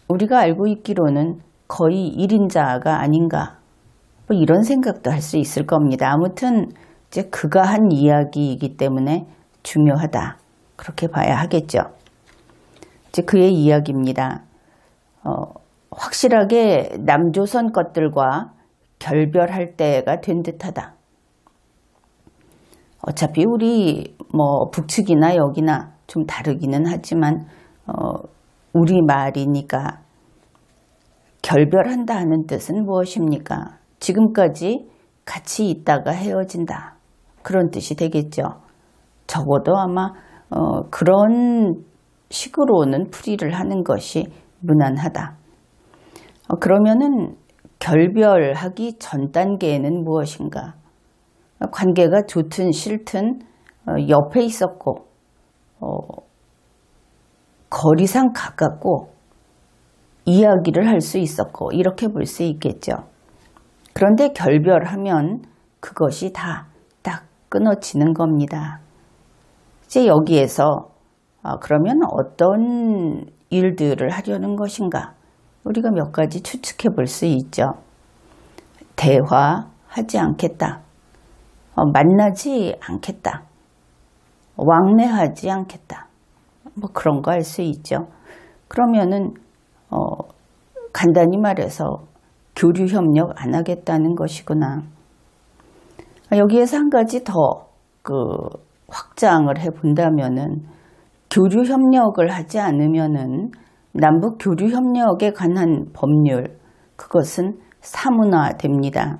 우리가 알고 있기로는 거의 1인자가 아닌가, 이런 생각도 할 수 있을 겁니다. 아무튼 이제 그가 한 이야기이기 때문에 중요하다, 그렇게 봐야 하겠죠. 이제 그의 이야기입니다. 확실하게 남조선 것들과 결별할 때가 된 듯하다. 어차피 우리 북측이나 여기나 좀 다르기는 하지만 우리 말이니까, 결별한다 하는 뜻은 무엇입니까? 지금까지 같이 있다가 헤어진다, 그런 뜻이 되겠죠. 적어도 아마 그런 식으로는 풀이를 하는 것이 무난하다. 그러면은 결별하기 전 단계에는 무엇인가? 관계가 좋든 싫든 옆에 있었고 거리상 가깝고 이야기를 할 수 있었고 이렇게 볼 수 있겠죠. 그런데 결별하면 그것이 다 딱 끊어지는 겁니다. 이제 여기에서 그러면 어떤 일들을 하려는 것인가? 우리가 몇 가지 추측해 볼 수 있죠. 대화하지 않겠다. 만나지 않겠다. 왕래하지 않겠다. 뭐 그런 거 할 수 있죠. 그러면은 간단히 말해서 교류 협력 안 하겠다는 것이구나. 여기에서 한 가지 더 확장을 해 본다면은 교류 협력을 하지 않으면은 남북 교류 협력에 관한 법률 그것은 사문화됩니다.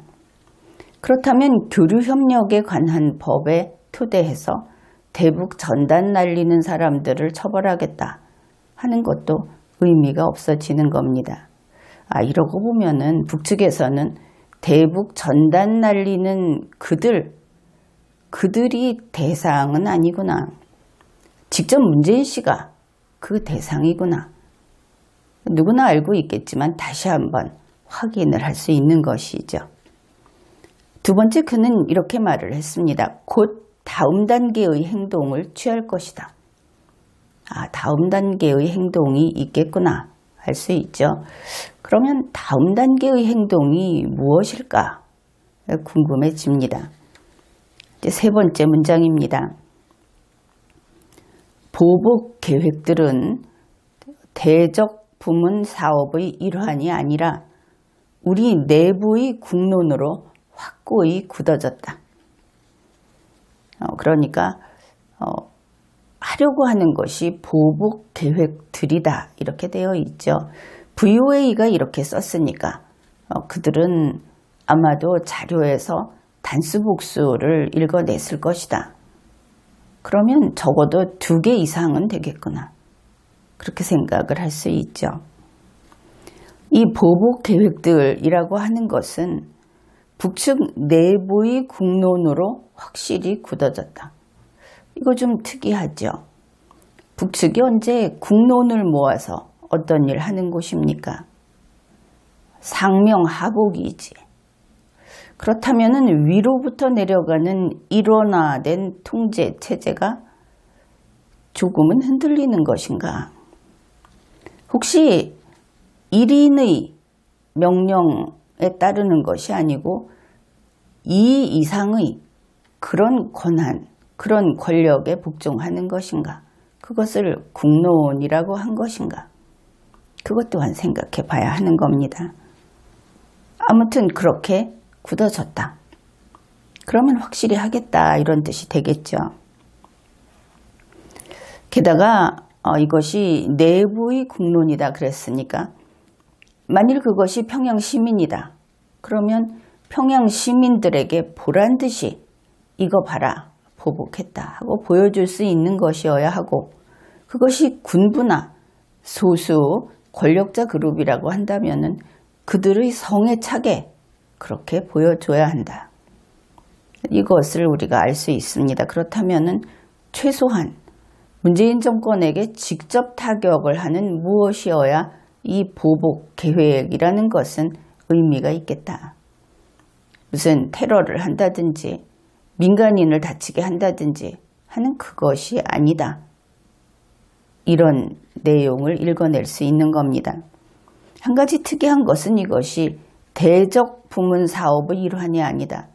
그렇다면 교류 협력에 관한 법에 토대해서 대북 전단 날리는 사람들을 처벌하겠다 하는 것도 의미가 없어지는 겁니다. 이러고 보면은 북측에서는 대북 전단 날리는 그들이 대상은 아니구나. 직접 문재인 씨가 그 대상이구나. 누구나 알고 있겠지만 다시 한번 확인을 할 수 있는 것이죠. 두 번째, 그는 이렇게 말을 했습니다. 곧 다음 단계의 행동을 취할 것이다. 다음 단계의 행동이 있겠구나 할 수 있죠. 그러면 다음 단계의 행동이 무엇일까 궁금해집니다. 이제 세 번째 문장입니다. 보복 계획들은 대적 부문 사업의 일환이 아니라 우리 내부의 국론으로 확고히 굳어졌다. 그러니까 하려고 하는 것이 보복 계획들이다 이렇게 되어 있죠. VOA가 이렇게 썼으니까 그들은 아마도 자료에서 단수복수를 읽어냈을 것이다. 그러면 적어도 2개 이상은 되겠구나. 그렇게 생각을 할 수 있죠. 이 보복 계획들이라고 하는 것은 북측 내부의 국론으로 확실히 굳어졌다. 이거 좀 특이하죠. 북측이 언제 국론을 모아서 어떤 일 하는 곳입니까? 상명하복이지. 그렇다면 위로부터 내려가는 일원화된 통제 체제가 조금은 흔들리는 것인가? 혹시 1인의 명령에 따르는 것이 아니고 2 이상의 그런 권한, 그런 권력에 복종하는 것인가? 그것을 국론이라고 한 것인가? 그것 또한 생각해 봐야 하는 겁니다. 아무튼 그렇게 굳어졌다. 그러면 확실히 하겠다 이런 뜻이 되겠죠. 게다가 이것이 내부의 국론이다 그랬으니까 만일 그것이 평양 시민이다. 그러면 평양 시민들에게 보란 듯이 이거 봐라 보복했다 하고 보여줄 수 있는 것이어야 하고 그것이 군부나 소수 권력자 그룹이라고 한다면은 그들의 성에 차게 그렇게 보여줘야 한다. 이것을 우리가 알 수 있습니다. 그렇다면은 최소한 문재인 정권에게 직접 타격을 하는 무엇이어야 이 보복 계획이라는 것은 의미가 있겠다. 무슨 테러를 한다든지 민간인을 다치게 한다든지 하는 그것이 아니다. 이런 내용을 읽어낼 수 있는 겁니다. 한 가지 특이한 것은 이것이 대적 부문 사업의 일환이 아니다.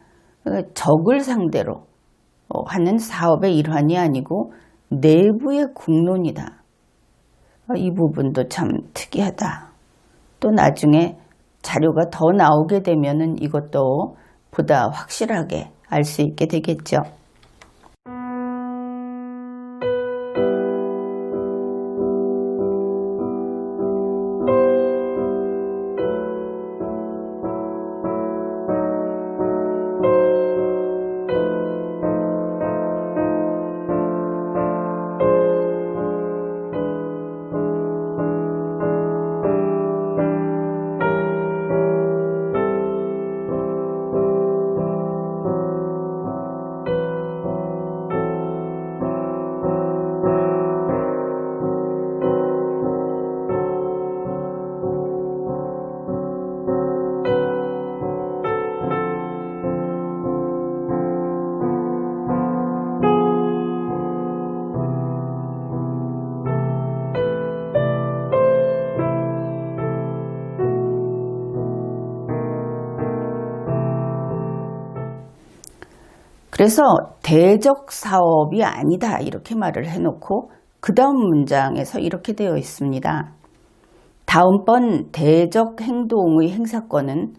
적을 상대로 하는 사업의 일환이 아니고 내부의 국론이다. 이 부분도 참 특이하다. 또 나중에 자료가 더 나오게 되면은 이것도 보다 확실하게 알 수 있게 되겠죠. 그래서 대적 사업이 아니다 이렇게 말을 해놓고 그 다음 문장에서 이렇게 되어 있습니다. 다음번 대적 행동의 행사권은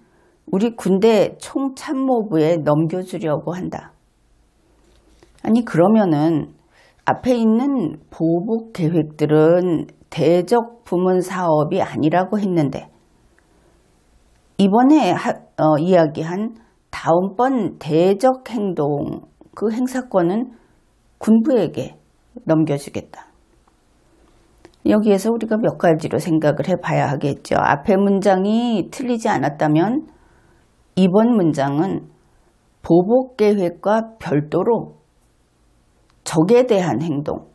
우리 군대 총참모부에 넘겨주려고 한다. 아니 그러면은 앞에 있는 보복 계획들은 대적 부문 사업이 아니라고 했는데 이번에 이야기한 다음번 대적 행동 그 행사권은 군부에게 넘겨주겠다. 여기에서 우리가 몇 가지로 생각을 해봐야 하겠죠. 앞의 문장이 틀리지 않았다면 이번 문장은 보복 계획과 별도로 적에 대한 행동,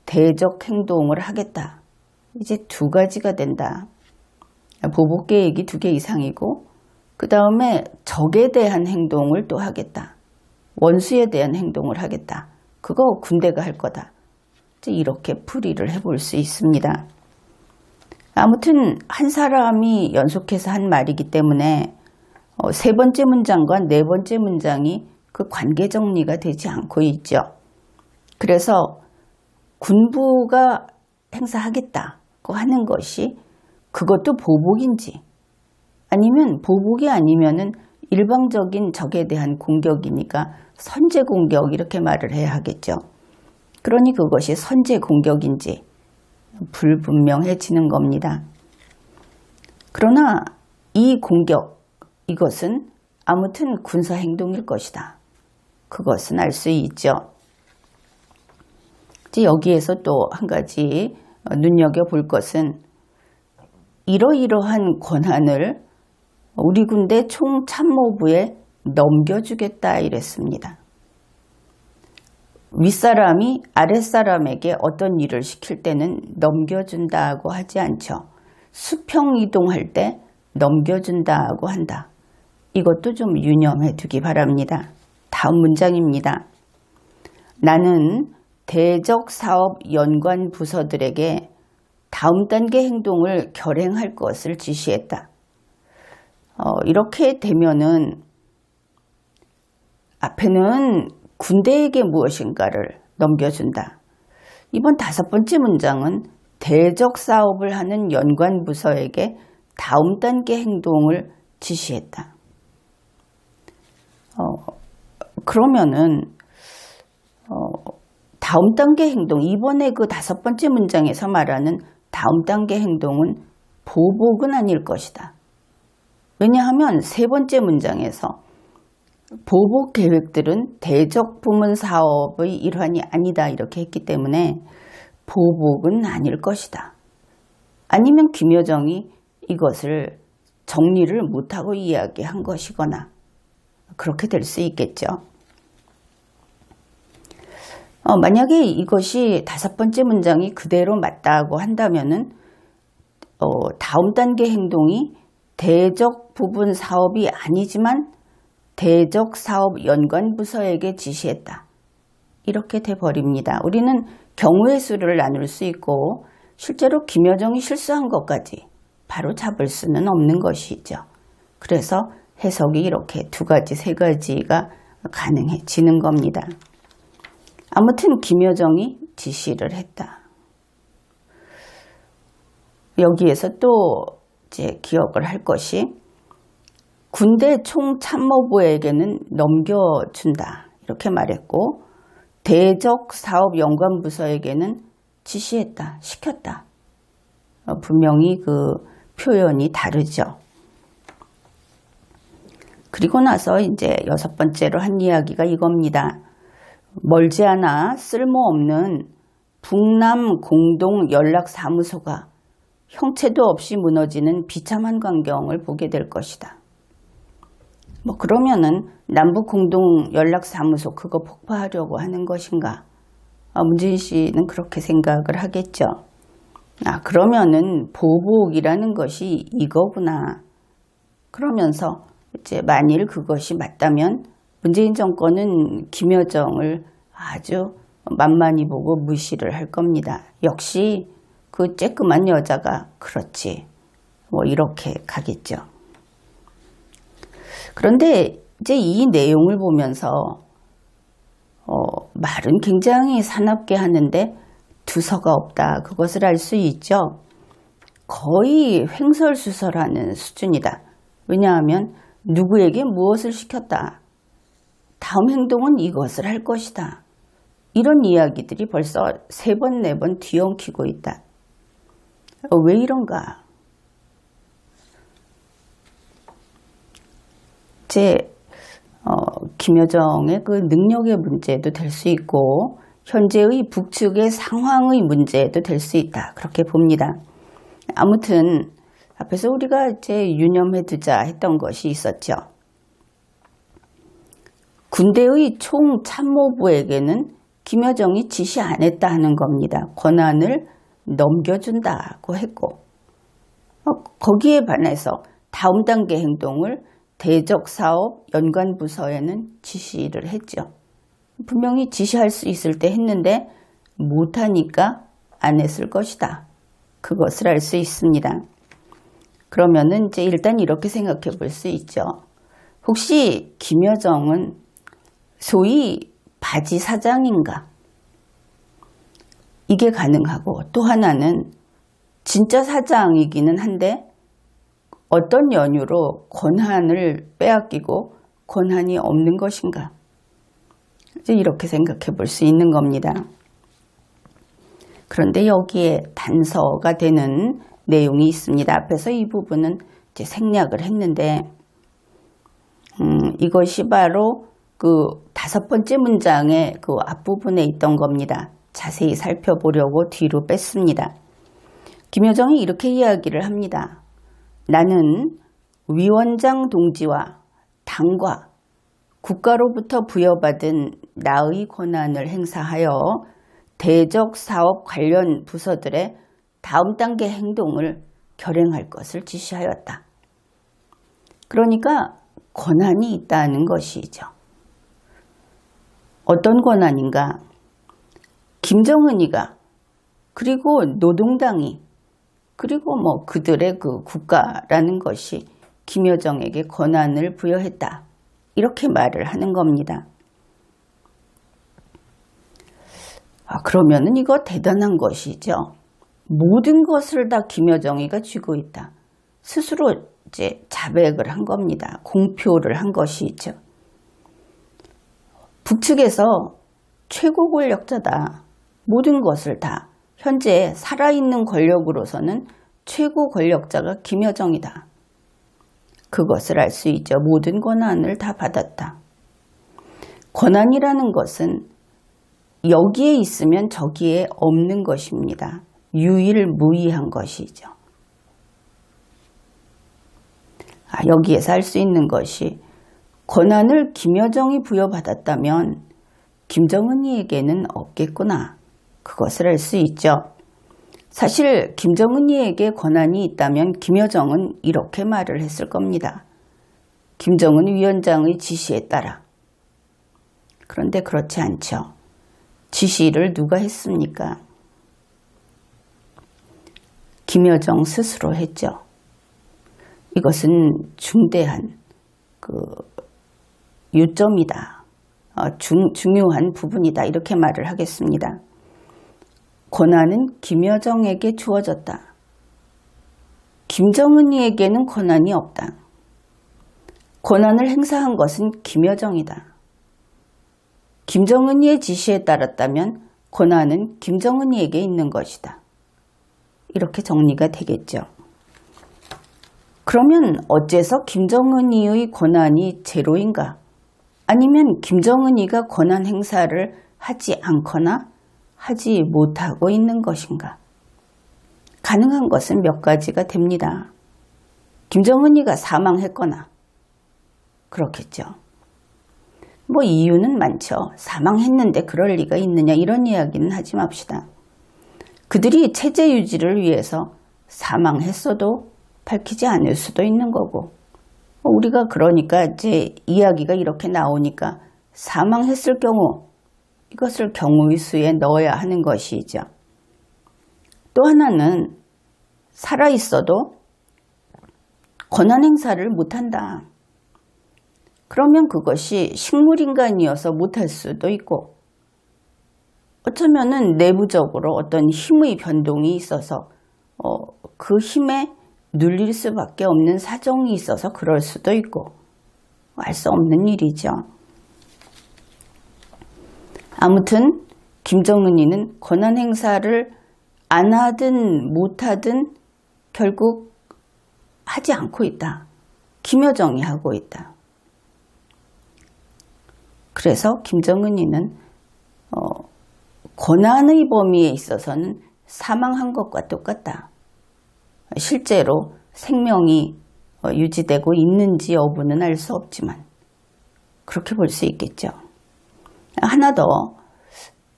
대적 행동을 하겠다. 이제 두 가지가 된다. 보복 계획이 2개 이상이고 그 다음에 적에 대한 행동을 또 하겠다. 원수에 대한 행동을 하겠다. 그거 군대가 할 거다. 이렇게 풀이를 해볼 수 있습니다. 아무튼 한 사람이 연속해서 한 말이기 때문에 세 번째 문장과 네 번째 문장이 그 관계 정리가 되지 않고 있죠. 그래서 군부가 행사하겠다고 하는 것이 그것도 보복인지 아니면 보복이 아니면은 일방적인 적에 대한 공격이니까 선제 공격 이렇게 말을 해야 하겠죠. 그러니 그것이 선제 공격인지 불분명해지는 겁니다. 그러나 이 공격, 이것은 아무튼 군사행동일 것이다. 그것은 알 수 있죠. 이제 여기에서 또 한 가지 눈여겨볼 것은 이러이러한 권한을 우리 군대 총참모부에 넘겨주겠다 이랬습니다. 윗사람이 아랫사람에게 어떤 일을 시킬 때는 넘겨준다고 하지 않죠. 수평 이동할 때 넘겨준다고 한다. 이것도 좀 유념해 두기 바랍니다. 다음 문장입니다. 나는 대적 사업 연관 부서들에게 다음 단계 행동을 결행할 것을 지시했다. 이렇게 되면은 앞에는 군대에게 무엇인가를 넘겨준다. 이번 5번째 문장은 대적 사업을 하는 연관 부서에게 다음 단계 행동을 지시했다. 그러면은 다음 단계 행동, 이번에 그 5번째 문장에서 말하는 다음 단계 행동은 보복은 아닐 것이다. 왜냐하면 3번째 문장에서 보복 계획들은 대적 부문 사업의 일환이 아니다 이렇게 했기 때문에 보복은 아닐 것이다. 아니면 김여정이 이것을 정리를 못하고 이야기한 것이거나 그렇게 될 수 있겠죠. 만약에 이것이 5번째 문장이 그대로 맞다고 한다면은 다음 단계 행동이 대적 부분 사업이 아니지만 대적 사업 연관 부서에게 지시했다. 이렇게 돼버립니다. 우리는 경우의 수를 나눌 수 있고 실제로 김여정이 실수한 것까지 바로 잡을 수는 없는 것이죠. 그래서 해석이 이렇게 2가지, 3가지가 가능해지는 겁니다. 아무튼 김여정이 지시를 했다. 여기에서 또 이제 기억을 할 것이 군대 총참모부에게는 넘겨준다 이렇게 말했고 대적 사업 연관 부서에게는 지시했다, 시켰다. 분명히 그 표현이 다르죠. 그리고 나서 이제 6번째로 한 이야기가 이겁니다. 멀지 않아 쓸모없는 북남 공동 연락사무소가 형체도 없이 무너지는 비참한 광경을 보게 될 것이다. 그러면은 남북 공동 연락사무소 그거 폭파하려고 하는 것인가? 문재인 씨는 그렇게 생각을 하겠죠. 그러면은 보복이라는 것이 이거구나. 그러면서 이제 만일 그것이 맞다면 문재인 정권은 김여정을 아주 만만히 보고 무시를 할 겁니다. 역시 그 쬐끄만 여자가 그렇지. 이렇게 가겠죠. 그런데 이제 이 내용을 보면서 말은 굉장히 사납게 하는데 두서가 없다. 그것을 알 수 있죠. 거의 횡설수설하는 수준이다. 왜냐하면 누구에게 무엇을 시켰다. 다음 행동은 이것을 할 것이다. 이런 이야기들이 벌써 3번, 4번 뒤엉키고 있다. 왜 이런가? 김여정의 그 능력의 문제도 될 수 있고 현재의 북측의 상황의 문제도 될 수 있다. 그렇게 봅니다. 아무튼 앞에서 우리가 유념해두자 했던 것이 있었죠. 군대의 총참모부에게는 김여정이 지시 안 했다 하는 겁니다. 권한을 넘겨준다고 했고 거기에 반해서 다음 단계 행동을 대적사업 연관부서에는 지시를 했죠. 분명히 지시할 수 있을 때 했는데 못하니까 안 했을 것이다. 그것을 알 수 있습니다. 그러면은 일단 이렇게 생각해 볼 수 있죠. 혹시 김여정은 소위 바지 사장인가? 이게 가능하고 또 하나는 진짜 사장이기는 한데 어떤 연유로 권한을 빼앗기고 권한이 없는 것인가? 이렇게 생각해 볼 수 있는 겁니다. 그런데 여기에 단서가 되는 내용이 있습니다. 앞에서 이 부분은 생략을 했는데 이것이 바로 그 5번째 문장의 그 앞부분에 있던 겁니다. 자세히 살펴보려고 뒤로 뺐습니다. 김여정이 이렇게 이야기를 합니다. 나는 위원장 동지와 당과 국가로부터 부여받은 나의 권한을 행사하여 대적 사업 관련 부서들의 다음 단계 행동을 결행할 것을 지시하였다. 그러니까 권한이 있다는 것이죠. 어떤 권한인가? 김정은이가 그리고 노동당이 그리고 그들의 그 국가라는 것이 김여정에게 권한을 부여했다. 이렇게 말을 하는 겁니다. 그러면은 이거 대단한 것이죠. 모든 것을 다 김여정이가 쥐고 있다. 스스로 자백을 한 겁니다. 공표를 한 것이죠. 북측에서 최고 권력자다. 모든 것을 다 현재 살아있는 권력으로서는 최고 권력자가 김여정이다. 그것을 알 수 있죠. 모든 권한을 다 받았다. 권한이라는 것은 여기에 있으면 저기에 없는 것입니다. 유일무이한 것이죠. 여기에서 알 수 있는 것이 권한을 김여정이 부여받았다면 김정은이에게는 없겠구나. 그것을 알 수 있죠. 사실 김정은이에게 권한이 있다면 김여정은 이렇게 말을 했을 겁니다. 김정은 위원장의 지시에 따라. 그런데 그렇지 않죠. 지시를 누가 했습니까? 김여정 스스로 했죠. 이것은 중대한 요점이다. 중요한 부분이다. 이렇게 말을 하겠습니다. 권한은 김여정에게 주어졌다. 김정은이에게는 권한이 없다. 권한을 행사한 것은 김여정이다. 김정은이의 지시에 따랐다면 권한은 김정은이에게 있는 것이다. 이렇게 정리가 되겠죠. 그러면 어째서 김정은이의 권한이 제로인가? 아니면 김정은이가 권한 행사를 하지 않거나 하지 못하고 있는 것인가? 가능한 것은 몇 가지가 됩니다. 김정은이가 사망했거나 그렇겠죠. 이유는 많죠. 사망했는데 그럴 리가 있느냐 이런 이야기는 하지 맙시다. 그들이 체제 유지를 위해서 사망했어도 밝히지 않을 수도 있는 거고 우리가 그러니까 이야기가 이렇게 나오니까 사망했을 경우 이것을 경우의 수에 넣어야 하는 것이죠. 또 하나는 살아있어도 권한 행사를 못한다. 그러면 그것이 식물인간이어서 못할 수도 있고 어쩌면은 내부적으로 어떤 힘의 변동이 있어서 그 힘에 눌릴 수밖에 없는 사정이 있어서 그럴 수도 있고 알 수 없는 일이죠. 아무튼 김정은이는 권한 행사를 안 하든 못하든 결국 하지 않고 있다. 김여정이 하고 있다. 그래서 김정은이는 권한의 범위에 있어서는 사망한 것과 똑같다. 실제로 생명이 유지되고 있는지 여부는 알 수 없지만 그렇게 볼 수 있겠죠. 하나 더,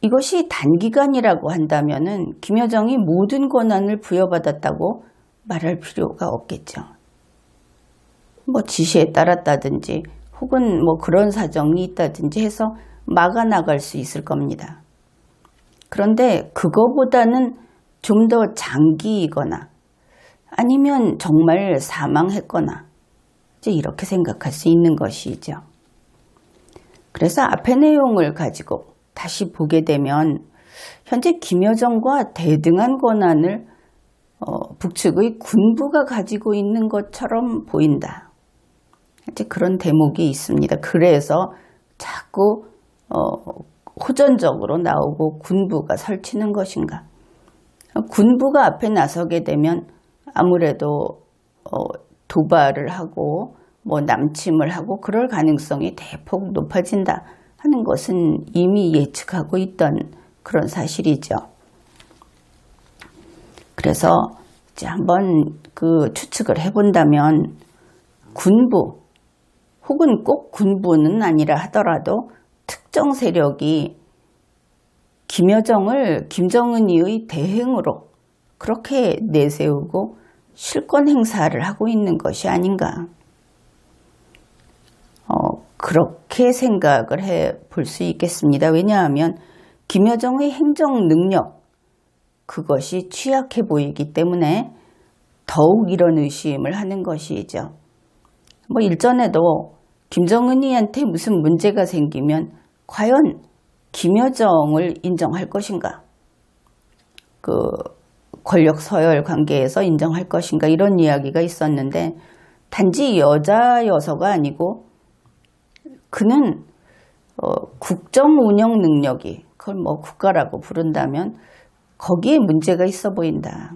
이것이 단기간이라고 한다면은 김여정이 모든 권한을 부여받았다고 말할 필요가 없겠죠. 뭐 지시에 따랐다든지 혹은 뭐 그런 사정이 있다든지 해서 막아 나갈 수 있을 겁니다. 그런데 그거보다는 좀 더 장기이거나 아니면 정말 사망했거나 이제 이렇게 생각할 수 있는 것이죠. 그래서 앞의 내용을 가지고 다시 보게 되면 현재 김여정과 대등한 권한을 북측의 군부가 가지고 있는 것처럼 보인다. 이제 그런 대목이 있습니다. 그래서 자꾸 호전적으로 나오고 군부가 설치는 것인가. 군부가 앞에 나서게 되면 아무래도 도발을 하고 뭐 남침을 하고 그럴 가능성이 대폭 높아진다 하는 것은 이미 예측하고 있던 그런 사실이죠. 그래서 이제 한번 그 추측을 해본다면 군부 혹은 꼭 군부는 아니라 하더라도 특정 세력이 김여정을 김정은이의 대행으로 그렇게 내세우고 실권 행사를 하고 있는 것이 아닌가. 그렇게 생각을 해볼 수 있겠습니다. 왜냐하면 김여정의 행정 능력, 그것이 취약해 보이기 때문에 더욱 이런 의심을 하는 것이죠. 뭐 일전에도 김정은이한테 무슨 문제가 생기면 과연 김여정을 인정할 것인가? 그 권력 서열 관계에서 인정할 것인가? 이런 이야기가 있었는데 단지 여자여서가 아니고 그는 국정 운영 능력이 그걸 뭐 국가라고 부른다면 거기에 문제가 있어 보인다.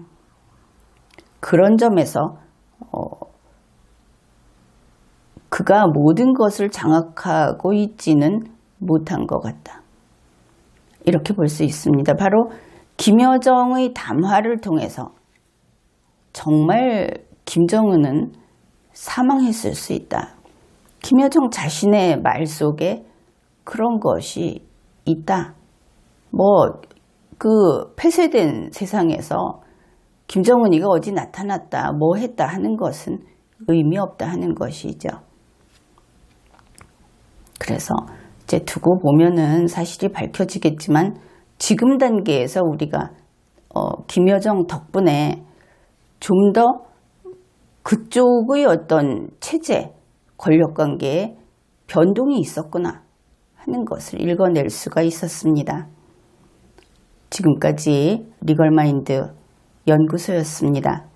그런 점에서 그가 모든 것을 장악하고 있지는 못한 것 같다. 이렇게 볼 수 있습니다. 바로 김여정의 담화를 통해서 정말 김정은은 사망했을 수 있다. 김여정 자신의 말 속에 그런 것이 있다. 뭐 그 폐쇄된 세상에서 김정은이가 어디 나타났다, 뭐 했다 하는 것은 의미 없다 하는 것이죠. 그래서 이제 두고 보면은 사실이 밝혀지겠지만 지금 단계에서 우리가 김여정 덕분에 좀 더 그쪽의 어떤 체제, 권력관계에 변동이 있었구나 하는 것을 읽어낼 수가 있었습니다. 지금까지 리걸마인드 연구소였습니다.